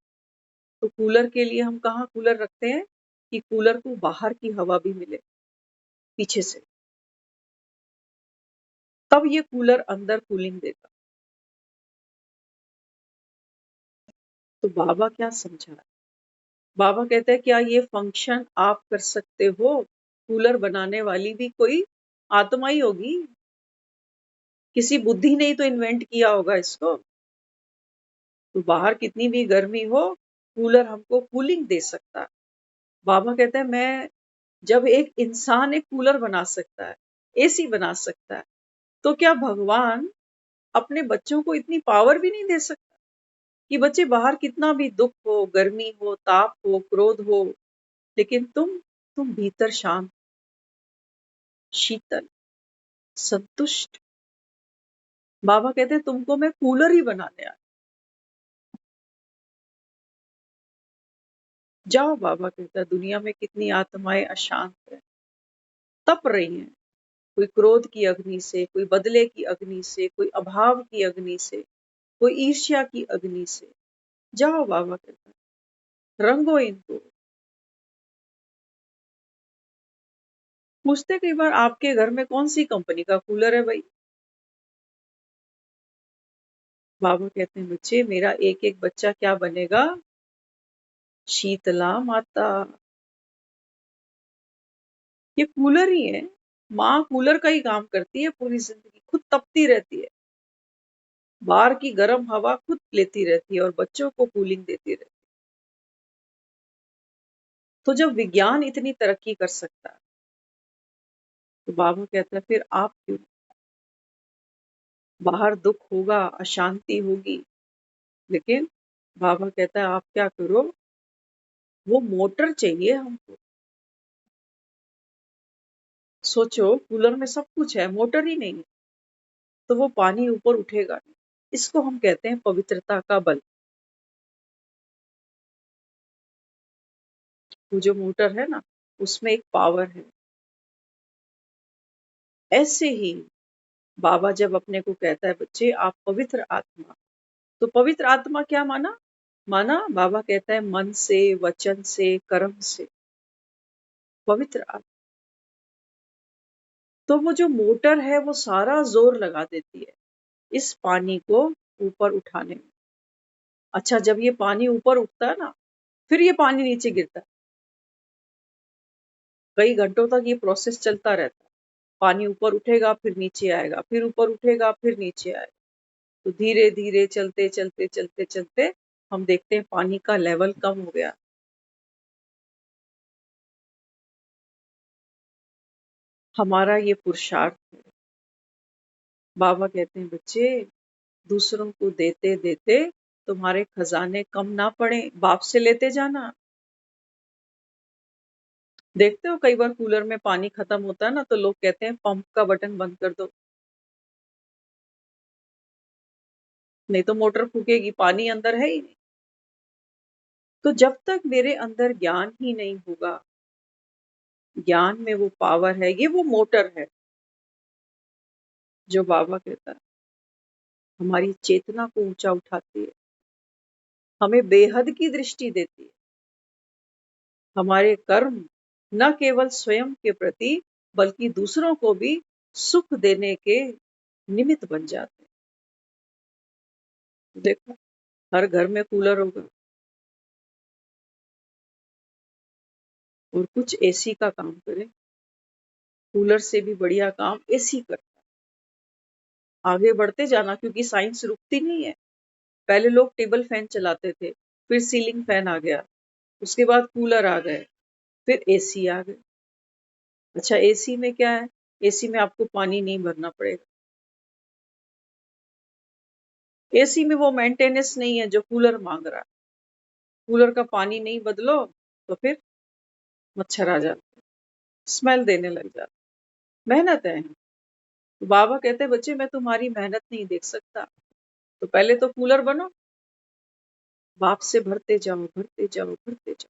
तो कूलर के लिए हम कहाँ कूलर रखते हैं कि कूलर को बाहर की हवा भी मिले पीछे से, तब ये कूलर अंदर कूलिंग देगा। तो बाबा क्या समझा है, बाबा कहते हैं क्या ये फंक्शन आप कर सकते हो, कूलर बनाने वाली भी कोई आत्मा ही होगी, किसी बुद्धि ने ही तो इन्वेंट किया होगा इसको। तो बाहर कितनी भी गर्मी हो, कूलर हमको कूलिंग दे सकता है। बाबा कहते हैं मैं, जब एक इंसान एक कूलर बना सकता है, एसी बना सकता है, तो क्या भगवान अपने बच्चों को इतनी पावर भी नहीं दे सकता कि बच्चे बाहर कितना भी दुख हो, गर्मी हो, ताप हो, क्रोध हो, लेकिन तुम भीतर शांत, शीतल, संतुष्ट। बाबा कहते हैं तुमको मैं कूलर ही बनाने आया। जाओ, बाबा कहता है दुनिया में कितनी आत्माएं अशांत है, तप रही हैं, कोई क्रोध की अग्नि से, कोई बदले की अग्नि से, कोई अभाव की अग्नि से, कोई ईर्ष्या की अग्नि से। जाओ, बाबा कहता है रंगो इनको। पूछते कई बार आपके घर में कौन सी कंपनी का कूलर है भाई, बाबा कहते हैं बच्चे मेरा एक एक बच्चा क्या बनेगा, शीतला माता। ये कूलर ही है, माँ कूलर का ही काम करती है पूरी जिंदगी, खुद तपती रहती है, बाहर की गर्म हवा खुद लेती रहती है और बच्चों को कूलिंग देती रहती है। तो जब विज्ञान इतनी तरक्की कर सकता है, तो बाबा कहता है फिर आप क्यों, बाहर दुख होगा, अशांति होगी, लेकिन बाबा कहता है आप क्या करो, वो मोटर चाहिए हमको। सोचो कूलर में सब कुछ है, मोटर ही नहीं, तो वो पानी ऊपर उठेगा नहीं। इसको हम कहते हैं पवित्रता का बल। वो जो मोटर है ना, उसमें एक पावर है। ऐसे ही बाबा जब अपने को कहता है बच्चे आप पवित्र आत्मा, तो पवित्र आत्मा क्या माना, माना बाबा कहता है मन से, वचन से, कर्म से, पवित्र आत्मा। तो वो जो मोटर है वो सारा जोर लगा देती है इस पानी को ऊपर उठाने में। अच्छा, जब ये पानी ऊपर उठता है ना, फिर ये पानी नीचे गिरता है, कई घंटों तक ये प्रोसेस चलता रहता है। पानी ऊपर उठेगा फिर नीचे आएगा, फिर ऊपर उठेगा फिर नीचे आएगा। तो धीरे धीरे चलते चलते चलते चलते हम देखते हैं पानी का लेवल कम हो गया। हमारा ये पुरुषार्थ है। बाबा कहते हैं बच्चे दूसरों को देते देते तुम्हारे खजाने कम ना पड़े, बाप से लेते जाना। देखते हो कई बार कूलर में पानी खत्म होता है ना, तो लोग कहते हैं पंप का बटन बंद कर दो। नहीं तो मोटर फूकेगी, पानी अंदर है ही नहीं। तो जब तक मेरे अंदर ज्ञान ही नहीं होगा, ज्ञान में वो पावर है, ये वो मोटर है जो बाबा कहता है हमारी चेतना को ऊंचा उठाती है, हमें बेहद की दृष्टि देती है। हमारे कर्म न केवल स्वयं के प्रति बल्कि दूसरों को भी सुख देने के निमित्त बन जाते हैं। देखो, हर घर में कूलर होगा और कुछ एसी का काम करे, कूलर से भी बढ़िया काम एसी करता है। आगे बढ़ते जाना, क्योंकि साइंस रुकती नहीं है। पहले लोग टेबल फैन चलाते थे, फिर सीलिंग फैन आ गया, उसके बाद कूलर आ गए, फिर एसी आ गए। अच्छा, एसी में क्या है? एसी में आपको पानी नहीं भरना पड़ेगा। एसी में वो मेंटेनेंस नहीं है जो कूलर मांग रहा है। कूलर का पानी नहीं बदलो तो फिर मच्छर आ जाते, स्मेल देने लग जाते। मेहनत है। तो बाबा कहते हैं बच्चे, मैं तुम्हारी मेहनत नहीं देख सकता, तो पहले तो कूलर बनो, बाप से भरते जाओ भरते जाओ भरते जाओ,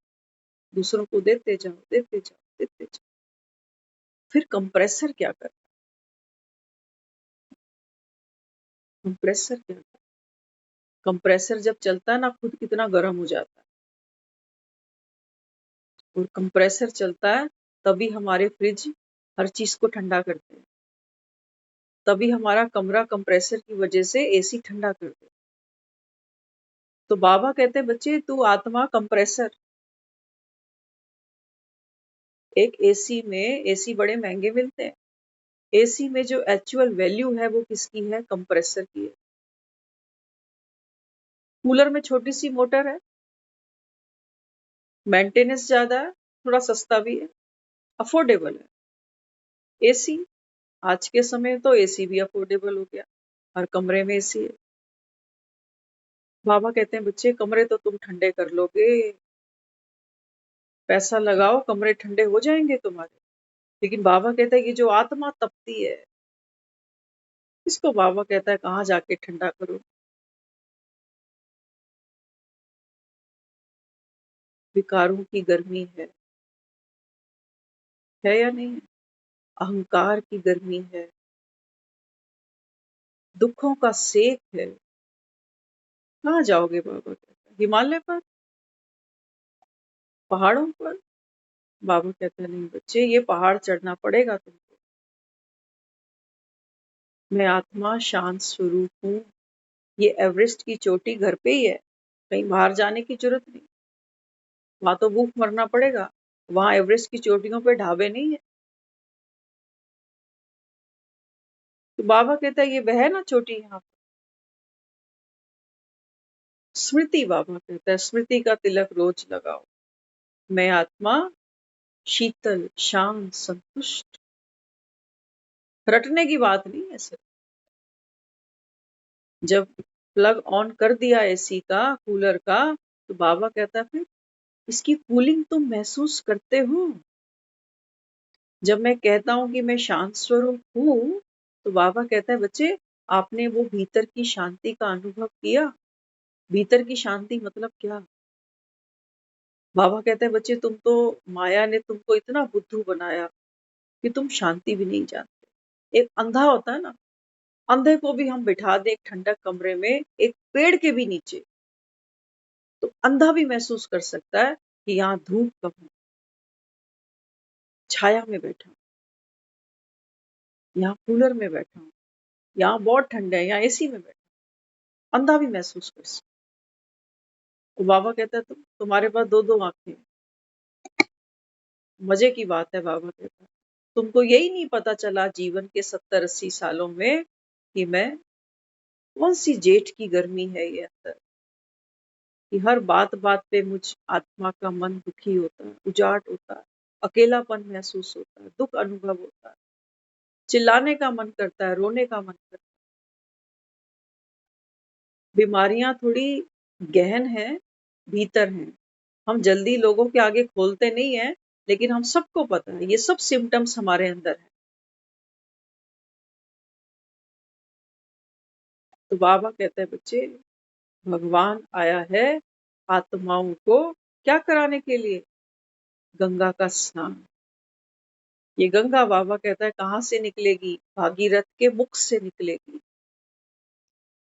दूसरों को देते जाओ देते जाओ देते जाओ। फिर कंप्रेसर क्या करता है? कंप्रेसर क्या करता है? कंप्रेसर जब चलता है ना, खुद कितना गर्म हो जाता है। और कंप्रेसर चलता है तभी हमारे फ्रिज हर चीज को ठंडा करते हैं, तभी हमारा कमरा कंप्रेसर की वजह से एसी ठंडा करते हैं। तो बाबा कहते हैं बच्चे, तू आत्मा कंप्रेसर। एक एसी में, एसी बड़े महंगे मिलते हैं, एसी में जो एक्चुअल वैल्यू है वो किसकी है? कंप्रेसर की है। कूलर में छोटी सी मोटर है, मेंटेनेंस ज्यादा है, थोड़ा सस्ता भी है, अफोर्डेबल है। एसी, आज के समय तो एसी भी अफोर्डेबल हो गया, हर कमरे में एसी है। बाबा कहते हैं बच्चे, कमरे तो तुम ठंडे कर लोगे, पैसा लगाओ, कमरे ठंडे हो जाएंगे तुम्हारे। लेकिन बाबा कहता है कि जो आत्मा तपती है, इसको बाबा कहता है कहाँ जाके ठंडा करो। विकारों की गर्मी है या नहीं है? अहंकार की गर्मी है, दुखों का सेक है। कहाँ जाओगे? बाबा कहता है हिमालय पर, पहाड़ों पर। बाबा कहता है नहीं बच्चे, ये पहाड़ चढ़ना पड़ेगा तुमको। मैं आत्मा शांत स्वरूप हूँ, ये एवरेस्ट की चोटी घर पे ही है, कहीं बाहर जाने की जरूरत नहीं। वहां तो भूख मरना पड़ेगा, वहां एवरेस्ट की चोटियों पे ढाबे नहीं है। तो बाबा कहता है ये वह ना चोटी यहाँ। स्मृति, बाबा कहता है स्मृति का तिलक रोज लगाओ। मैं आत्मा शीतल शांत संतुष्ट। रटने की बात नहीं है सिर्फ। जब प्लग ऑन कर दिया एसी का, कूलर का, तो बाबा कहता है फिर इसकी कूलिंग तुम महसूस करते हो। जब मैं कहता हूं कि मैं शांत स्वरूप हूं, तो बाबा कहता है बच्चे, आपने वो भीतर की शांति का अनुभव किया? भीतर की शांति मतलब क्या? बाबा कहते हैं बच्चे, तुम तो, माया ने तुमको इतना बुद्धू बनाया कि तुम शांति भी नहीं जानते। एक अंधा होता है ना, अंधे को भी हम बिठा दे एक ठंडक कमरे में, एक पेड़ के भी नीचे, तो अंधा भी महसूस कर सकता है कि यहाँ धूप कम है, छाया में बैठा हूँ, यहाँ कूलर में बैठा हूँ, यहाँ बहुत ठंडा है, यहाँ एसी में बैठा हूँ। अंधा भी महसूस कर सकता। तो बाबा कहता है तुम्हारे पास दो दो आंखें हैं। मजे की बात है, बाबा कहता है तुमको यही नहीं पता चला जीवन के 70-80 सालों में कि मैं कौन सी जेठ की गर्मी है ये अंदर, कि हर बात बात पे मुझ आत्मा का मन दुखी होता है, उजाट होता है, अकेलापन महसूस होता है, दुख अनुभव होता है, चिल्लाने का मन करता है, रोने का मन करता है। बीमारियां थोड़ी गहन है, भीतर हैं। हम जल्दी लोगों के आगे खोलते नहीं है, लेकिन हम सबको पता है ये सब सिम्टम्स हमारे अंदर है। तो बाबा कहते हैं बच्चे, भगवान आया है आत्माओं को क्या कराने के लिए? गंगा का स्नान। ये गंगा बाबा कहता है कहाँ से निकलेगी? भागीरथ के मुख से निकलेगी।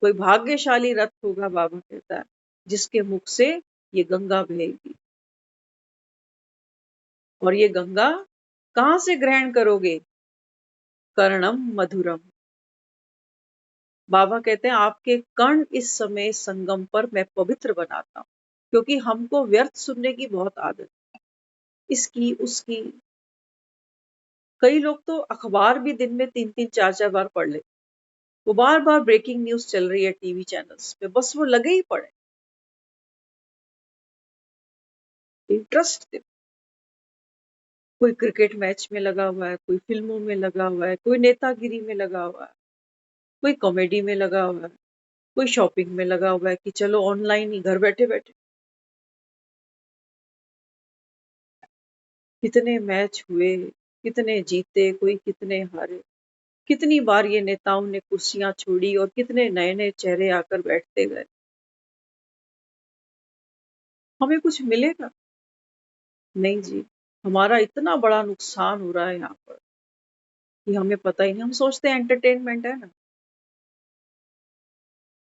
कोई भाग्यशाली रथ होगा, बाबा कहता है, जिसके मुख से ये गंगा बहेगी। और ये गंगा कहाँ से ग्रहण करोगे? कर्णम मधुरम। बाबा कहते हैं आपके कर्ण इस समय संगम पर मैं पवित्र बनाता हूं, क्योंकि हमको व्यर्थ सुनने की बहुत आदत है, इसकी उसकी। कई लोग तो अखबार भी दिन में 3-3 4-4 बार पढ़ लेते। वो बार बार ब्रेकिंग न्यूज चल रही है टीवी चैनल्स पे, बस वो लगे ही पड़े। इंटरेस्ट। कोई क्रिकेट मैच में लगा हुआ है, कोई फिल्मों में लगा हुआ है, कोई नेतागिरी में लगा हुआ है, कोई कॉमेडी में लगा हुआ है, कोई शॉपिंग में लगा हुआ है कि चलो ऑनलाइन ही घर बैठे बैठे। कितने मैच हुए, कितने जीते, कोई कितने हारे। कितनी बार ये नेताओं ने कुर्सियां छोड़ी और कितने नए नए चेहरे आकर बैठते गए। हमें कुछ मिलेगा? नहीं जी। हमारा इतना बड़ा नुकसान हो रहा है यहाँ पर कि हमें पता ही नहीं। हम सोचते हैं एंटरटेनमेंट है ना।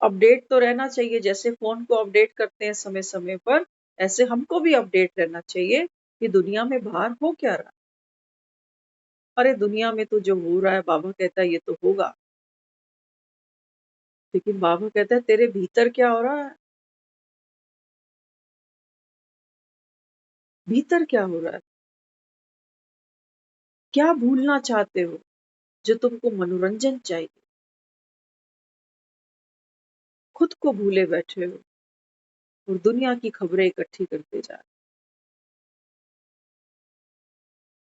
अपडेट तो रहना चाहिए, जैसे फोन को अपडेट करते हैं समय समय पर, ऐसे हमको भी अपडेट रहना चाहिए कि दुनिया में बाहर हो क्या रहा है। अरे दुनिया में तो जो हो रहा है, बाबा कहता है ये तो होगा, लेकिन बाबा कहता है तेरे भीतर क्या हो रहा है? भीतर क्या हो रहा है? क्या भूलना चाहते हो जो तुमको मनोरंजन चाहिए? खुद को भूले बैठे हो और दुनिया की खबरें इकट्ठी करते जा रहे हो।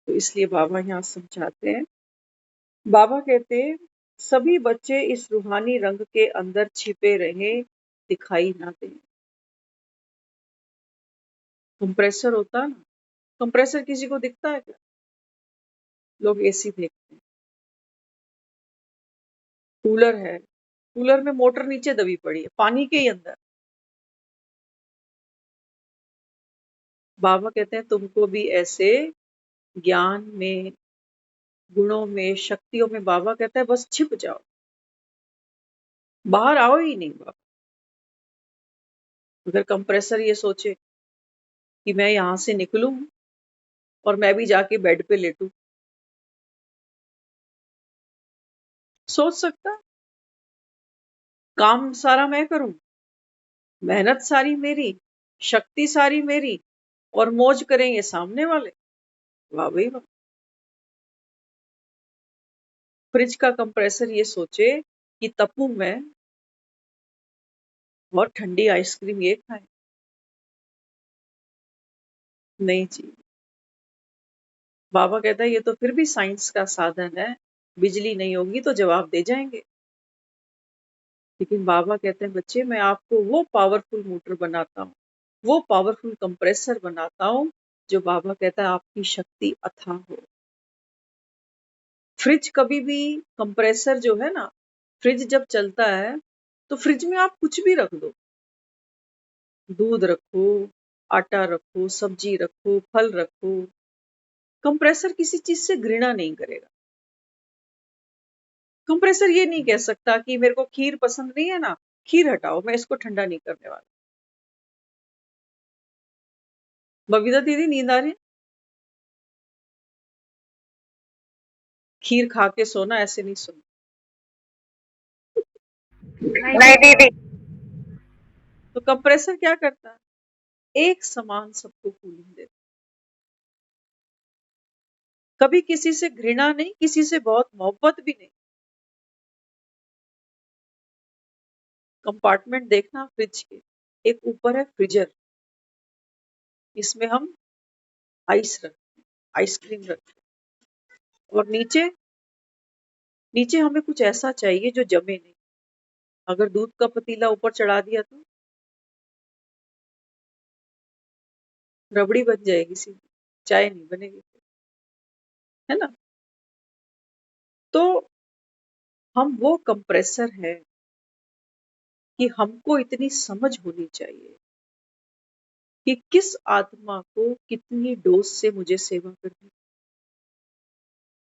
तो इसलिए बाबा यहाँ समझाते हैं। बाबा कहते हैं सभी बच्चे इस रूहानी रंग के अंदर छिपे रहे, दिखाई ना दें। कंप्रेसर होता है ना, कंप्रेसर किसी को दिखता है क्या? लोग एसी देखते हैं। कूलर है, कूलर में मोटर नीचे दबी पड़ी है, पानी के ही अंदर। बाबा कहते हैं तुमको भी ऐसे ज्ञान में, गुणों में, शक्तियों में, बाबा कहता है बस छिप जाओ, बाहर आओ ही नहीं। बाबा अगर कंप्रेसर ये सोचे कि मैं यहां से निकलूं और मैं भी जाके बेड पे लेटूं, सोच सकता? काम सारा मैं करूं, मेहनत सारी मेरी, शक्ति सारी मेरी, और मौज करेंगे सामने वाले। वाह भाई वाह। फ्रिज का कंप्रेसर ये सोचे कि तपू मैं और ठंडी आइसक्रीम ये खाए। नहीं जी। बाबा कहता है ये तो फिर भी साइंस का साधन है, बिजली नहीं होगी तो जवाब दे जाएंगे। लेकिन बाबा कहते हैं बच्चे मैं आपको वो पावरफुल मोटर बनाता हूँ, वो पावरफुल कंप्रेसर बनाता हूँ, जो बाबा कहता है आपकी शक्ति अथाह हो। फ्रिज कभी भी, कंप्रेसर जो है ना, फ्रिज जब चलता है तो फ्रिज में आप कुछ भी रख दो, दूध रखो, आटा रखो, सब्जी रखो, फल रखो, कंप्रेसर किसी चीज से घृणा नहीं करेगा। कंप्रेसर ये नहीं कह सकता कि मेरे को खीर पसंद नहीं है ना, खीर हटाओ, मैं इसको ठंडा नहीं करने वाला। बबीता दीदी नींद आ रही है? खीर खा के सोना, ऐसे नहीं सोना। नहीं नहीं दीदी। दीदी। तो कंप्रेसर क्या करता है? एक समान सबको कूलिंग देता। कभी किसी से घृणा नहीं, किसी से बहुत मोहब्बत भी नहीं। कंपार्टमेंट देखना फ्रिज के, एक ऊपर है फ्रीजर, इसमें हम आइस रखते हैं, आइसक्रीम रखते हैं। और नीचे, नीचे हमें कुछ ऐसा चाहिए जो जमे नहीं। अगर दूध का पतीला ऊपर चढ़ा दिया तो रबड़ी बन जाएगी सीधी, चाय नहीं बनेगी, है ना। तो हम वो कंप्रेसर है कि हमको इतनी समझ होनी चाहिए कि किस आत्मा को कितनी डोज से मुझे सेवा करनी,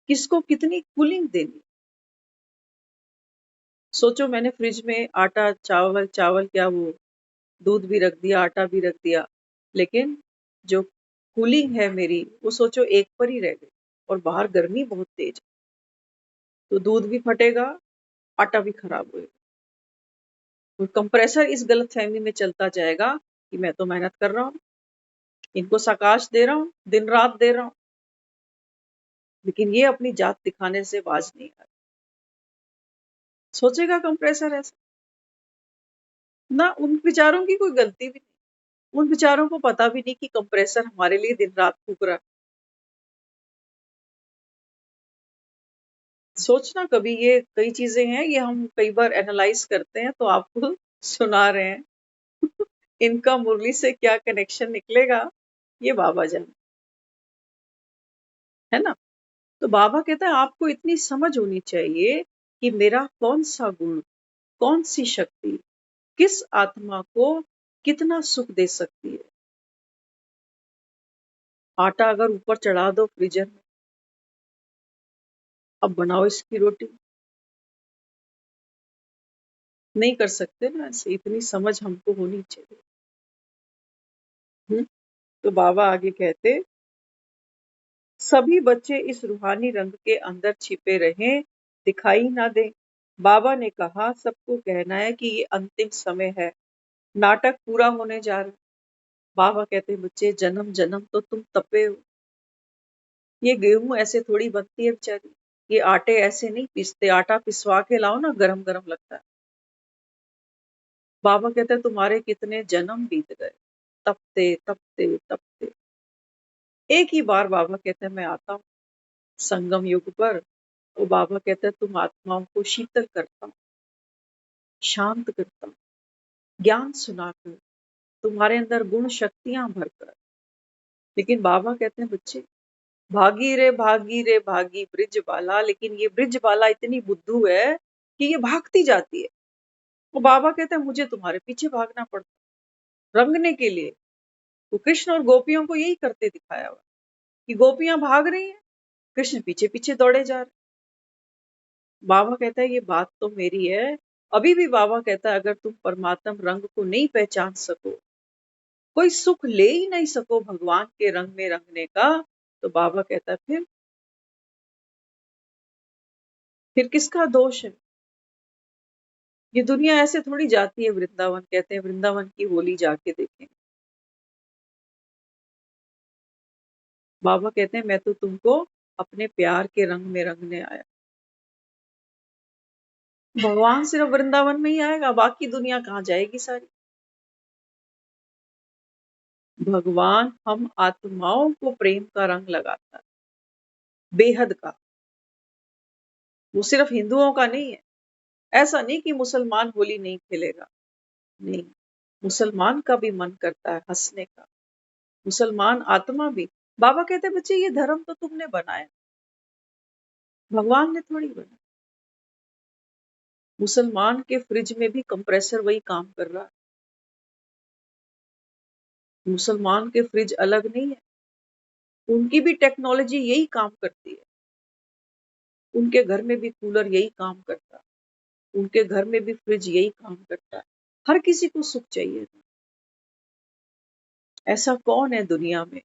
किसको कितनी कूलिंग देनी। सोचो, मैंने फ्रिज में आटा, चावल चावल क्या वो दूध भी रख दिया, आटा भी रख दिया, लेकिन जो कूलिंग है मेरी वो सोचो एक पर ही रह गई, और बाहर गर्मी बहुत तेज है, तो दूध भी फटेगा, आटा भी खराब होएगा। और कंप्रेसर इस गलतफहमी में चलता जाएगा कि मैं तो मेहनत कर रहा हूँ, इनको सकाश दे रहा हूँ, दिन रात दे रहा हूँ, लेकिन ये अपनी जात दिखाने से बाज नहीं आ रहा। सोचेगा कंप्रेसर ऐसा? ना, उन बेचारों की कोई गलती भी नहीं, उन बेचारों को पता भी नहीं कि कंप्रेसर हमारे लिए दिन रात फूक रहा है। सोचना कभी, ये कई चीजें हैं, ये हम कई बार एनालाइज करते हैं तो आपको सुना रहे हैं। इनका मुरली से क्या कनेक्शन निकलेगा ये बाबा जाने, है ना। तो बाबा कहता है आपको इतनी समझ होनी चाहिए कि मेरा कौन सा गुण, कौन सी शक्ति किस आत्मा को कितना सुख दे सकती है। आटा अगर ऊपर चढ़ा दो फ्रीजर में, अब बनाओ इसकी रोटी, नहीं कर सकते ना ऐसे। इतनी समझ हमको होनी चाहिए। तो बाबा आगे कहते, सभी बच्चे इस रूहानी रंग के अंदर छिपे रहें, दिखाई ना दें। बाबा ने कहा सबको कहना है कि ये अंतिम समय है, नाटक पूरा होने जा रहा है। बाबा कहते बच्चे, जन्म जन्म तो तुम तपे हो, ये गेहूं ऐसे थोड़ी बनती है बेचारी, ये आटे ऐसे नहीं पीसते, आटा पिसवा के लाओ ना, गरम गरम लगता है। बाबा कहते हैं तुम्हारे कितने जन्म बीत गए, तपते तपते तपते। एक ही बार बाबा कहते हैं मैं आता हूँ संगम युग पर, तो बाबा कहते हैं तुम आत्माओं को शीतल करता हूँ, शांत करता हूँ, ज्ञान सुनाकर, तुम्हारे अंदर गुण शक्तियां भरकर। लेकिन बाबा कहते हैं बच्चे, भागी रे भागी ब्रिज बाला, लेकिन ये ब्रिज बाला इतनी बुद्धू है कि ये भागती जाती है। वो बाबा कहते हैं मुझे तुम्हारे पीछे भागना पड़ता रंगने के लिए। तो कृष्ण और गोपियों को यही करते दिखाया हुआ कि गोपियां भाग रही हैं, कृष्ण पीछे पीछे दौड़े जा रहे। बाबा कहता है ये बात तो मेरी है। अभी भी बाबा कहता है अगर तुम परमात्म रंग को नहीं पहचान सको, कोई सुख ले ही नहीं सको भगवान के रंग में रंगने का, तो बाबा कहता है फिर किसका दोष है। ये दुनिया ऐसे थोड़ी जाती है वृंदावन, कहते हैं वृंदावन की होली जाके देखें। बाबा कहते हैं मैं तो तुमको अपने प्यार के रंग में रंगने आया। भगवान सिर्फ वृंदावन में ही आएगा, बाकी दुनिया कहाँ जाएगी सारी। भगवान हम आत्माओं को प्रेम का रंग लगाता है, बेहद का। वो सिर्फ हिंदुओं का नहीं है। ऐसा नहीं कि मुसलमान होली नहीं खेलेगा, नहीं, मुसलमान का भी मन करता है हंसने का, मुसलमान आत्मा भी। बाबा कहते हैं बच्चे ये धर्म तो तुमने बनाया, भगवान ने थोड़ी बनाया। मुसलमान के फ्रिज में भी कंप्रेसर वही काम कर रहा है, मुसलमान के फ्रिज अलग नहीं है, उनकी भी टेक्नोलॉजी यही काम करती है। उनके घर में भी कूलर यही काम करता है, उनके घर में भी फ्रिज यही काम करता है। हर किसी को सुख चाहिए। ऐसा कौन है दुनिया में?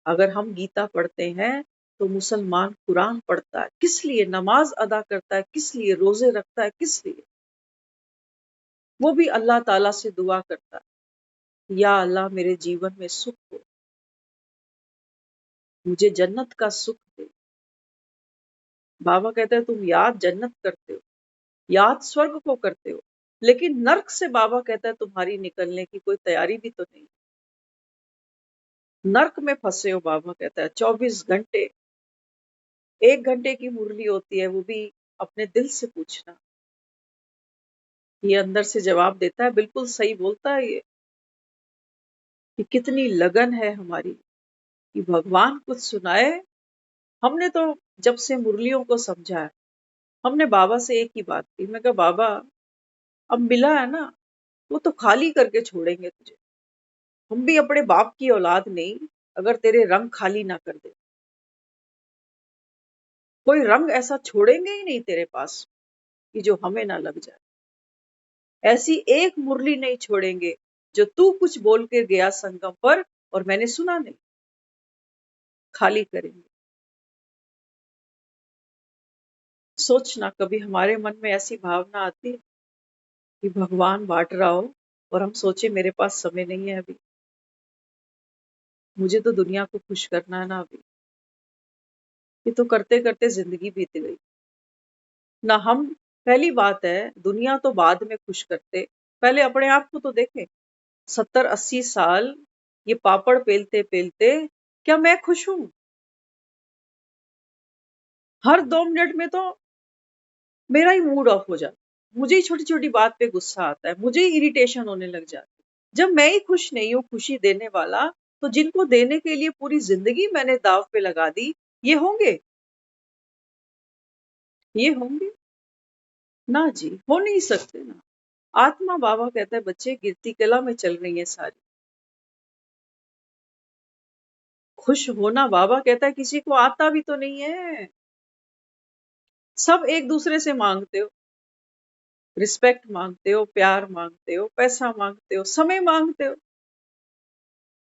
अगर हम गीता पढ़ते हैं तो मुसलमान कुरान पढ़ता है किस लिए, नमाज अदा करता है किस लिए, रोजे रखता है किस लिए? वो भी अल्लाह ताला से दुआ करता है, या अल्लाह मेरे जीवन में सुख हो, मुझे जन्नत का सुख दे। बाबा कहते हैं तुम याद जन्नत करते हो, याद स्वर्ग को करते हो, लेकिन नर्क से बाबा कहता है तुम्हारी निकलने की कोई तैयारी भी तो नहीं। नर्क में फंसे हो, बाबा कहता है 24 घंटे। 1 घंटे की मुरली होती है, वो भी अपने दिल से पूछना। ये अंदर से जवाब देता है, बिल्कुल सही बोलता है ये, कि कितनी लगन है हमारी कि भगवान कुछ सुनाए। हमने तो जब से मुरलियों को समझा है, हमने बाबा से एक ही बात की, मैं कहा बाबा अब मिला है ना, वो तो खाली करके छोड़ेंगे तुझे। हम भी अपने बाप की औलाद नहीं, अगर तेरे रंग खाली ना कर दे। कोई रंग ऐसा छोड़ेंगे ही नहीं तेरे पास कि जो हमें ना लग जाए। ऐसी एक मुरली नहीं छोड़ेंगे जो तू कुछ बोल के गया संगम पर और मैंने सुना नहीं। खाली करेंगे। सोचना कभी हमारे मन में ऐसी भावना आती है कि भगवान बांट रहा हो और हम सोचे मेरे पास समय नहीं है अभी, मुझे तो दुनिया को खुश करना है ना अभी। ये तो करते करते जिंदगी बीत गई ना। हम पहली बात है, दुनिया तो बाद में खुश करते, पहले अपने आप को तो देखें। 70-80 साल ये पापड़ पेलते पेलते क्या मैं खुश हूं? हर 2 मिनट में तो मेरा ही मूड ऑफ हो जाता, मुझे ही छोटी छोटी बात पे गुस्सा आता है, मुझे ही इरिटेशन होने लग जाती है। जब मैं ही खुश नहीं हूँ खुशी देने वाला, तो जिनको देने के लिए पूरी जिंदगी मैंने दाव पे लगा दी, ये होंगे? ये होंगे ना जी, हो नहीं सकते ना। आत्मा बाबा कहता है बच्चे गिरती कला में चल रही है सारी। खुश होना बाबा कहता है किसी को आता भी तो नहीं है। सब एक दूसरे से मांगते हो, रिस्पेक्ट मांगते हो, प्यार मांगते हो, पैसा मांगते हो, समय मांगते हो,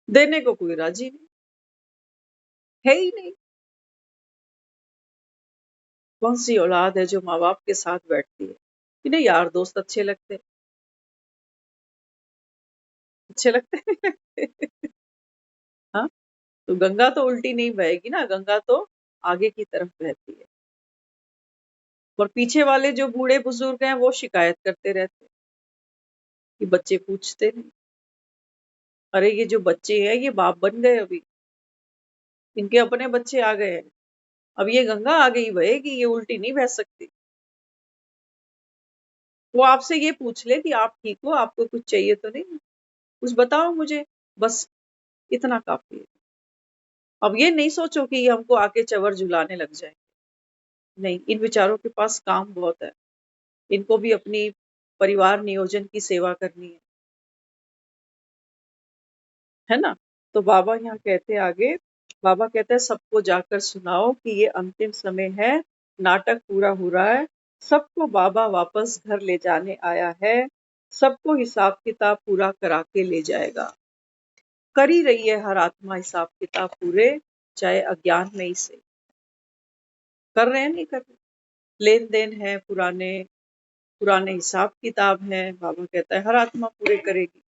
देने को कोई राजी नहीं है ही नहीं। कौन सी औलाद है जो माँ बाप के साथ बैठती है कि नहीं यार दोस्त अच्छे लगते हैं, अच्छे लगते हैं। हाँ, तो गंगा तो उल्टी नहीं बहेगी ना, गंगा तो आगे की तरफ बहती है। और पीछे वाले जो बूढ़े बुजुर्ग हैं वो शिकायत करते रहते हैं कि बच्चे पूछते नहीं। अरे ये जो बच्चे हैं ये बाप बन गए अभी, इनके अपने बच्चे आ गए हैं। अब ये गंगा आगे ही बहेगी, ये उल्टी नहीं बह सकती। वो आपसे ये पूछ ले कि आप ठीक हो, आपको कुछ चाहिए तो नहीं, कुछ बताओ मुझे, बस इतना काफी है। अब ये नहीं सोचो कि ये हमको आके चवर झुलाने लग जाए। नहीं, इन विचारों के पास काम बहुत है, इनको भी अपनी परिवार नियोजन की सेवा करनी है ना। तो बाबा यहाँ कहते हैं आगे, बाबा कहते हैं सबको जाकर सुनाओ कि ये अंतिम समय है, नाटक पूरा हो रहा है, सबको बाबा वापस घर ले जाने आया है, सबको हिसाब किताब पूरा करा के ले जाएगा। कर ही रही है हर आत्मा हिसाब किताब पूरे, चाहे अज्ञान में ही से। कर रहे हैं नहीं कर रहे, लेन देन है, पुराने पुराने हिसाब किताब है, बाबा कहता है हर आत्मा पूरे करेगी।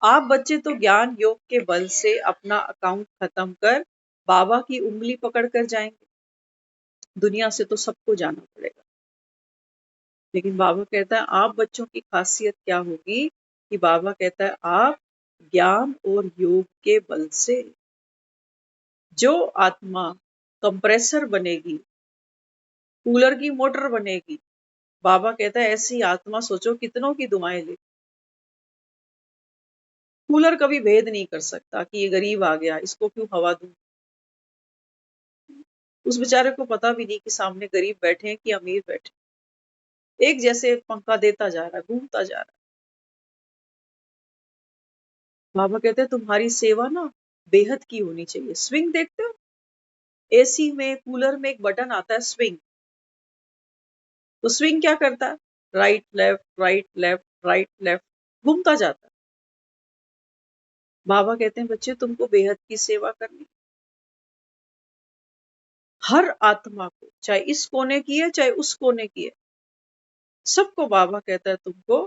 आप बच्चे तो ज्ञान योग के बल से अपना अकाउंट खत्म कर बाबा की उंगली पकड़ कर जाएंगे। दुनिया से तो सबको जाना पड़ेगा, लेकिन बाबा कहता है आप बच्चों की खासियत क्या होगी कि बाबा कहता है आप ज्ञान और योग के बल से, जो आत्मा कंप्रेसर बनेगी, कूलर की मोटर बनेगी, बाबा कहता है ऐसी आत्मा सोचो कितनों की दुआएं ले। कूलर कभी भेद नहीं कर सकता कि ये गरीब आ गया इसको क्यों हवा दूं। उस बेचारे को पता भी नहीं कि सामने गरीब बैठे हैं कि अमीर बैठे, एक जैसे पंखा देता जा रहा है, घूमता जा रहा है। बाबा कहते हैं तुम्हारी सेवा ना बेहद की होनी चाहिए। स्विंग देखते हो, एसी में कूलर में एक बटन आता है स्विंग, तो स्विंग क्या करता है, right left right left right left घूमता जाता है। बाबा कहते हैं बच्चे तुमको बेहद की सेवा करनी, हर आत्मा को, चाहे इस कोने की है चाहे उस कोने की है, सबको बाबा कहता है तुमको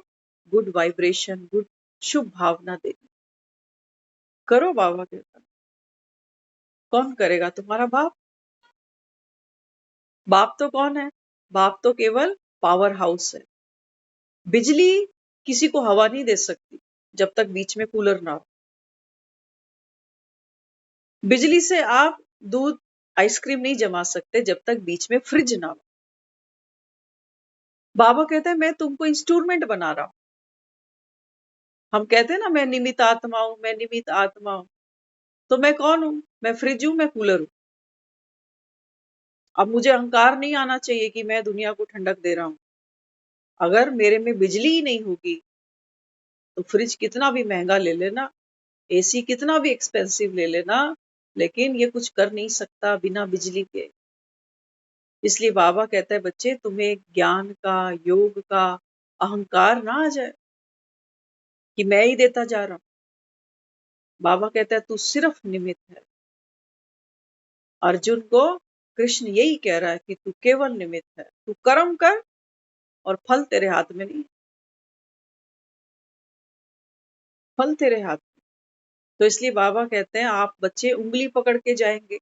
गुड वाइब्रेशन, गुड शुभ भावना देनी। करो, बाबा कहता है। कौन करेगा? तुम्हारा बाप। बाप तो कौन है? बाप तो केवल पावर हाउस है। बिजली किसी को हवा नहीं दे सकती जब तक बीच में कूलर ना हो। बिजली से आप दूध आइसक्रीम नहीं जमा सकते जब तक बीच में फ्रिज ना हो। बाबा कहते हैं मैं तुमको इंस्ट्रूमेंट बना रहा हूं। हम कहते हैं ना मैं निमित आत्मा हूं, मैं निमित आत्मा हूं, तो मैं कौन हूं? मैं फ्रिज हूं, मैं कूलर हूं। अब मुझे अहंकार नहीं आना चाहिए कि मैं दुनिया को ठंडक दे रहा हूं। अगर मेरे में बिजली ही नहीं होगी तो फ्रिज कितना भी महंगा ले लेना, एसी कितना भी एक्सपेंसिव ले लेना, लेकिन ये कुछ कर नहीं सकता बिना बिजली के। इसलिए बाबा कहता है बच्चे तुम्हें ज्ञान का, योग का अहंकार ना आ जाए कि मैं ही देता जा रहा हूं। बाबा कहता है तू सिर्फ निमित्त है। अर्जुन को कृष्ण यही कह रहा है कि तू केवल निमित्त है, तू कर्म कर और फल तेरे हाथ में नहीं, फल तेरे हाथ में। तो इसलिए बाबा कहते हैं आप बच्चे उंगली पकड़ के जाएंगे,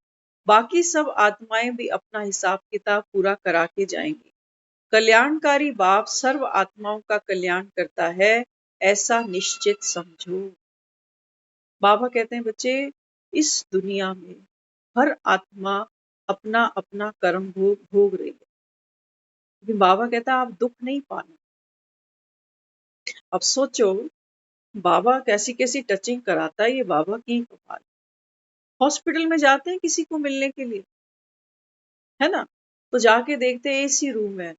बाकी सब आत्माएं भी अपना हिसाब किताब पूरा करा के जाएंगी। कल्याणकारी बाप सर्व आत्माओं का कल्याण करता है, ऐसा निश्चित समझो। बाबा कहते हैं बच्चे इस दुनिया में हर आत्मा अपना अपना कर्म भोग रही है, लेकिन बाबा कहता है आप दुख नहीं पाना। अब सोचो बाबा कैसी कैसी टचिंग कराता है, ये बाबा की कमाल। हॉस्पिटल में जाते हैं किसी को मिलने के लिए, है ना, तो जाके देखते हैं एसी रूम है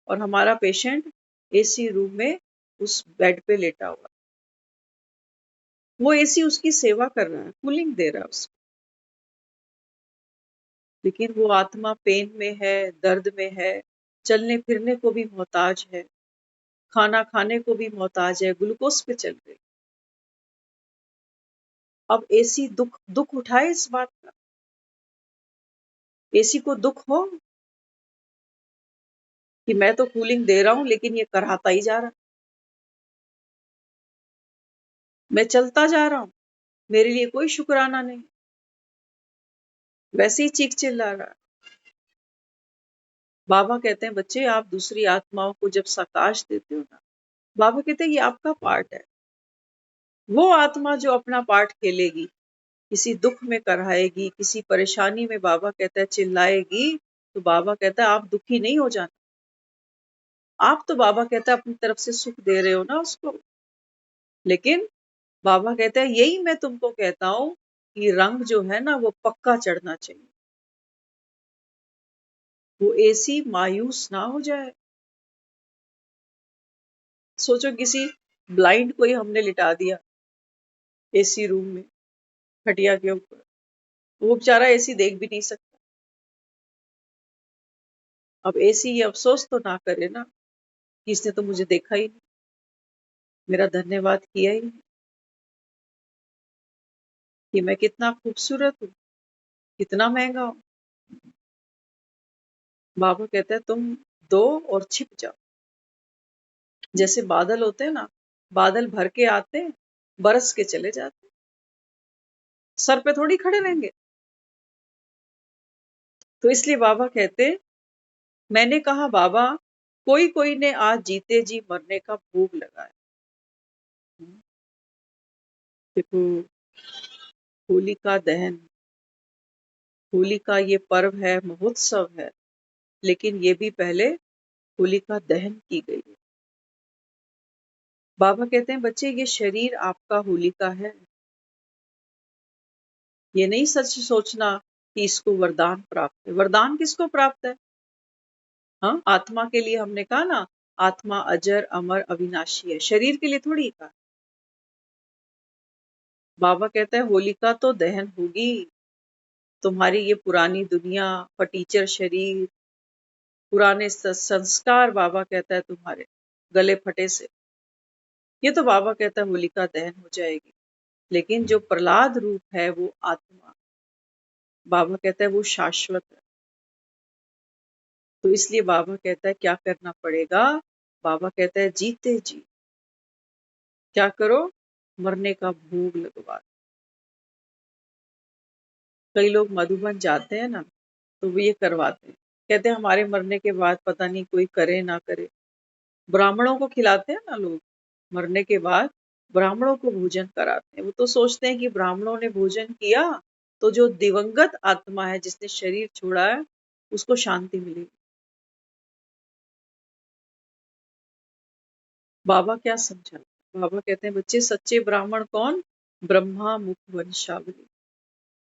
और हमारा पेशेंट एसी रूम में उस बेड पे लेटा हुआ, वो एसी उसकी सेवा कर रहा है, कूलिंग दे रहा है उसको, लेकिन वो आत्मा पेन में है, दर्द में है, चलने फिरने को भी मोहताज है, खाना खाने को भी मोहताज है, ग्लूकोज पे चल रही। अब एसी दुख दुख उठाए इस बात का, एसी को दुख हो कि मैं तो कूलिंग दे रहा हूं लेकिन ये कराता ही जा रहा, मैं चलता जा रहा हूं, मेरे लिए कोई शुक्राना नहीं, वैसे ही चीख चिल्ला रहा है। बाबा कहते हैं बच्चे आप दूसरी आत्माओं को जब सकाश देते हो ना, बाबा कहते हैं ये आपका पार्ट है। वो आत्मा जो अपना पार्ट खेलेगी, किसी दुख में कराएगी, किसी परेशानी में बाबा कहता है चिल्लाएगी, तो बाबा कहता है आप दुखी नहीं हो जाना। आप तो बाबा कहता है अपनी तरफ से सुख दे रहे हो ना उसको, लेकिन बाबा कहता है यही मैं तुमको कहता हूं कि रंग जो है ना वो पक्का चढ़ना चाहिए, वो एसी मायूस ना हो जाए। सोचो किसी ब्लाइंड को ही हमने लिटा दिया एसी रूम में, खटिया के ऊपर, वो बेचारा एसी देख भी नहीं सकता। अब एसी ये अफसोस तो ना करे ना कि इसने तो मुझे देखा ही नहीं, मेरा धन्यवाद किया ही नहीं, कि मैं कितना खूबसूरत हूँ, कितना महंगा हूँ। बाबा कहता है तुम दो और छिप जाओ। जैसे बादल होते हैं ना, बादल भर के आते हैं, बरस के चले जाते हैं, सर पे थोड़ी खड़े रहेंगे। तो इसलिए बाबा कहते, मैंने कहा बाबा कोई कोई ने आज जीते जी मरने का भोग लगाया। देखो होलिका दहन, होली का ये पर्व है, महोत्सव है, लेकिन ये भी पहले होलिका दहन की गई है। बाबा कहते हैं बच्चे ये शरीर आपका होलिका है, ये नहीं सच सोचना कि इसको वरदान प्राप्त है। वरदान किसको प्राप्त है? हाँ, आत्मा के लिए हमने कहा ना, आत्मा अजर अमर अविनाशी है, शरीर के लिए थोड़ी कहा। बाबा कहता है होलिका तो दहन होगी, तुम्हारी ये पुरानी दुनिया, फटीचर शरीर, पुराने संस्कार, बाबा कहता है तुम्हारे गले फटे से, ये तो बाबा कहता है होलिका दहन हो जाएगी। लेकिन जो प्रहलाद रूप है वो आत्मा, बाबा कहता है वो शाश्वत है। तो इसलिए बाबा कहता है क्या करना पड़ेगा? बाबा कहता है जीते जी क्या करो? मरने का भोग लगवा। कई लोग मधुबन जाते हैं ना, तो वो ये करवाते हैं, कहते हैं हमारे मरने के बाद पता नहीं कोई करे ना करे। ब्राह्मणों को खिलाते हैं ना लोग, मरने के बाद ब्राह्मणों को भोजन कराते हैं। वो तो सोचते हैं कि ब्राह्मणों ने भोजन किया तो जो दिवंगत आत्मा है जिसने शरीर छोड़ा है उसको शांति मिलेगी। बाबा क्या समझा? बाबा कहते हैं बच्चे सच्चे ब्राह्मण कौन? ब्रह्मा मुख वंशावली।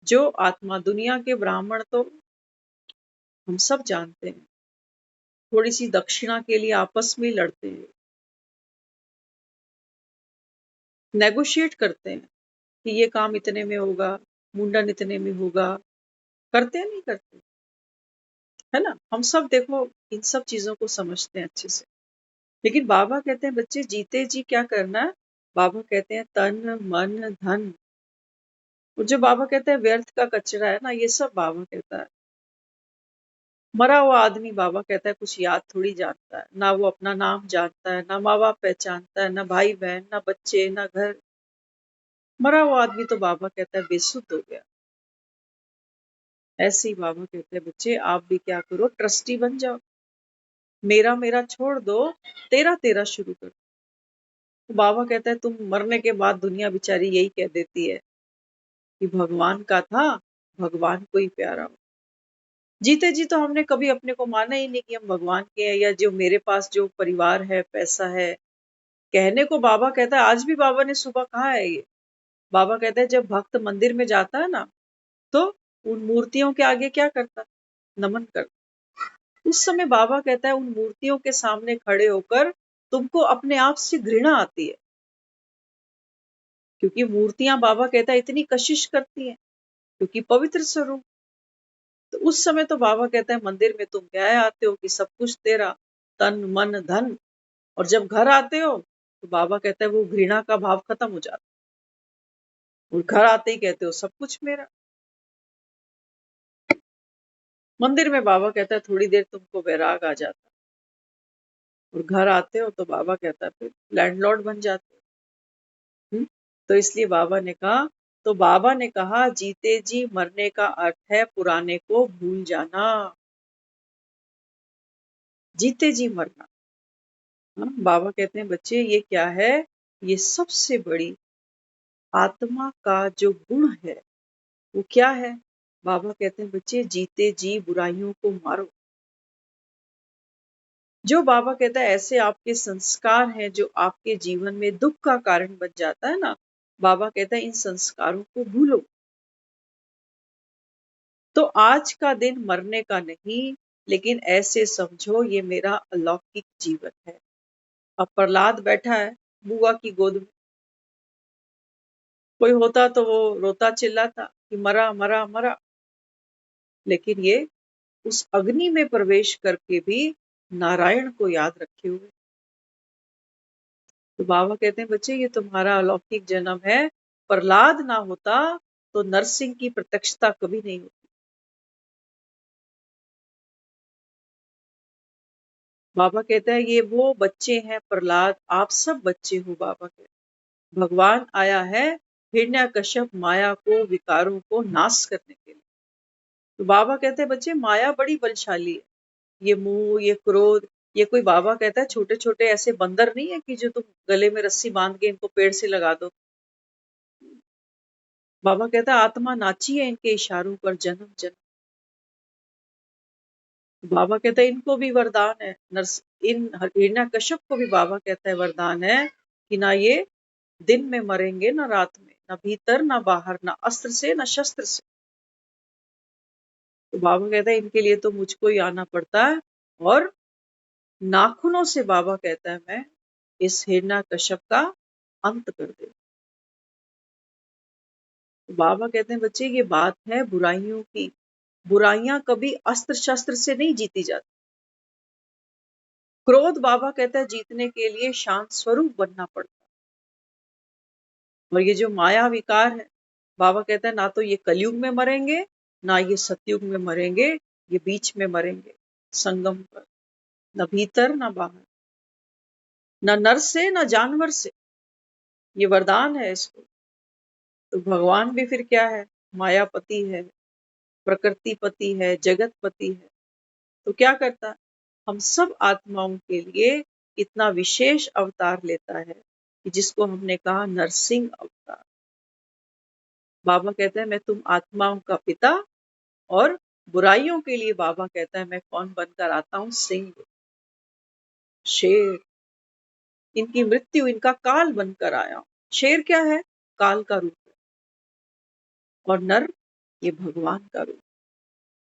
जो आत्मा, दुनिया के ब्राह्मण तो हम सब जानते हैं, थोड़ी सी दक्षिणा के लिए आपस में लड़ते हैं, नेगोशिएट करते हैं कि ये काम इतने में होगा, मुंडन इतने में होगा। करते हैं नहीं करते, है ना? हम सब देखो इन सब चीजों को समझते हैं अच्छे से। लेकिन बाबा कहते हैं बच्चे जीते जी क्या करना है? बाबा कहते हैं तन मन धन। और जो बाबा कहते हैं व्यर्थ का कचरा है ना, ये सब बाबा कहता है। मरा हुआ आदमी बाबा कहता है कुछ याद थोड़ी जानता है, ना वो अपना नाम जानता है, ना माँ बाप पहचानता है, ना भाई बहन, ना बच्चे, ना घर। मरा हुआ आदमी तो बाबा कहता है बेसुध हो गया। ऐसे ही बाबा कहते हैं बच्चे आप भी क्या करो, ट्रस्टी बन जाओ। मेरा मेरा छोड़ दो, तेरा तेरा शुरू करो। तो बाबा कहता है तुम मरने के बाद दुनिया बेचारी यही कह देती है कि भगवान का था, भगवान को ही प्यारा हो। जीते जी तो हमने कभी अपने को माना ही नहीं कि हम भगवान के हैं, या जो मेरे पास जो परिवार है, पैसा है। कहने को बाबा कहता है, आज भी बाबा ने सुबह कहा है ये। बाबा कहता है जब भक्त मंदिर में जाता है ना, तो उन मूर्तियों के आगे क्या करता? नमन करता। उस समय बाबा कहता है उन मूर्तियों के सामने खड़े होकर तुमको अपने आप से घृणा आती है, क्योंकि मूर्तियां बाबा कहता है इतनी कशिश करती हैं, क्योंकि पवित्र स्वरूप। तो उस समय तो बाबा कहता है मंदिर में तुम क्या आते हो कि सब कुछ तेरा, तन मन धन। और जब घर आते हो तो बाबा कहता है वो घृणा का भाव खत्म हो जाता है, और घर आते ही कहते हो सब कुछ मेरा। मंदिर में बाबा कहता है थोड़ी देर तुमको वैराग आ जाता है, और घर आते हो तो बाबा कहता है फिर लैंडलॉर्ड बन जाते हो। तो इसलिए बाबा ने कहा जीते जी मरने का अर्थ है पुराने को भूल जाना। जीते जी मरना। हाँ, बाबा कहते हैं बच्चे ये क्या है? ये सबसे बड़ी आत्मा का जो गुण है वो क्या है? बाबा कहते हैं बच्चे जीते जी बुराइयों को मारो। जो बाबा कहता है ऐसे आपके संस्कार हैं जो आपके जीवन में दुख का कारण बन जाता है ना, बाबा कहता है इन संस्कारों को भूलो। तो आज का दिन मरने का नहीं, लेकिन ऐसे समझो ये मेरा अलौकिक जीवन है। अब प्रहलाद बैठा है बुआ की गोद में। कोई होता तो वो रोता चिल्लाता कि मरा मरा मरा, लेकिन ये उस अग्नि में प्रवेश करके भी नारायण को याद रखे हुए। तो बाबा कहते हैं बच्चे ये तुम्हारा अलौकिक जन्म है। प्रहलाद ना होता तो नरसिंह की प्रत्यक्षता कभी नहीं होती। बाबा कहता है ये वो बच्चे हैं प्रहलाद, आप सब बच्चे हो। बाबा कहते हैं भगवान आया है हिरण्यकश्यप माया को, विकारों को नाश करने के लिए। तो बाबा कहते हैं बच्चे माया बड़ी बलशाली है। ये मोह, ये क्रोध, ये कोई बाबा कहता है छोटे छोटे ऐसे बंदर नहीं है कि जो तुम गले में रस्सी बांध के इनको पेड़ से लगा दो। बाबा कहता है आत्मा नाची है इनके इशारों पर जन्म जन्म। बाबा कहता है इनको भी वरदान है, इन हिरण्यकश्यप को भी बाबा कहता है वरदान है कि ना ये दिन में मरेंगे ना रात में, ना भीतर ना बाहर, ना अस्त्र से ना शस्त्र से। तो बाबा कहता है इनके लिए तो मुझको ही आना पड़ता है, और नाखूनों से बाबा कहता है मैं इस हिरण्यकश्यप का अंत कर दे। तो बाबा कहते हैं बच्चे ये बात है बुराइयों की। बुराइयां कभी अस्त्र शस्त्र से नहीं जीती जाती। क्रोध बाबा कहता है जीतने के लिए शांत स्वरूप बनना पड़ता है। और ये जो माया विकार है, बाबा कहता है ना तो ये कलयुग में मरेंगे, ना ये सतयुग में मरेंगे, ये बीच में मरेंगे संगम पर। न भीतर न बाहर, न नर से न जानवर से। ये वरदान है इसको। तो भगवान भी फिर क्या है? मायापति है, प्रकृतिपति है, जगतपति है। तो क्या करता है? हम सब आत्माओं के लिए इतना विशेष अवतार लेता है कि जिसको हमने कहा नरसिंह अवतार। बाबा कहते हैं मैं तुम आत्माओं का पिता, और बुराइयों के लिए बाबा कहता है मैं कौन बनकर आता हूं? सिंह, शेर। इनकी मृत्यु, इनका काल बनकर आया हूं। शेर क्या है? काल का रूप है। और नर, ये भगवान का रूप।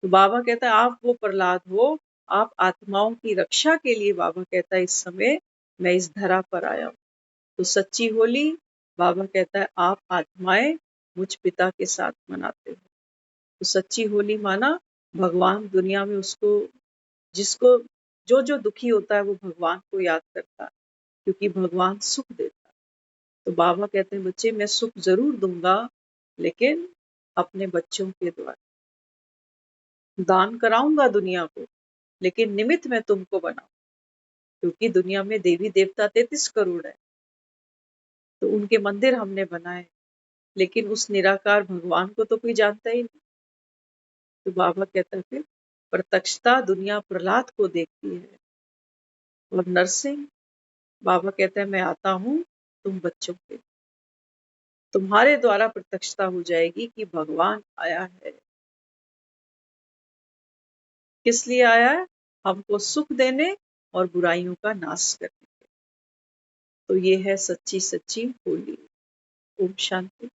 तो बाबा कहता है आप वो प्रहलाद हो आप आत्माओं की रक्षा के लिए बाबा कहता है इस समय मैं इस धरा पर आया हूँ। तो सच्ची होली बाबा कहता है आप आत्माएं मुझ पिता के साथ मनाते हो। तो सच्ची होली माना भगवान दुनिया में उसको जिसको जो जो दुखी होता है वो भगवान को याद करता है, क्योंकि भगवान सुख देता है। तो बाबा कहते हैं बच्चे मैं सुख जरूर दूंगा, लेकिन अपने बच्चों के द्वारा दान कराऊंगा दुनिया को, लेकिन निमित्त मैं तुमको बनाऊं, क्योंकि दुनिया में देवी देवता 33 करोड़ है, तो उनके मंदिर हमने बनाए, लेकिन उस निराकार भगवान को तो कोई जानता ही नहीं। तो बाबा कहता है फिर प्रत्यक्षता दुनिया प्रहलाद को देखती है, और नरसिंह बाबा कहते हैं मैं आता हूँ तुम बच्चों के, तुम्हारे द्वारा प्रत्यक्षता हो जाएगी कि भगवान आया है। किस लिए आया है? हमको सुख देने और बुराइयों का नाश करने। तो ये है सच्ची सच्ची होली। ओम शांति।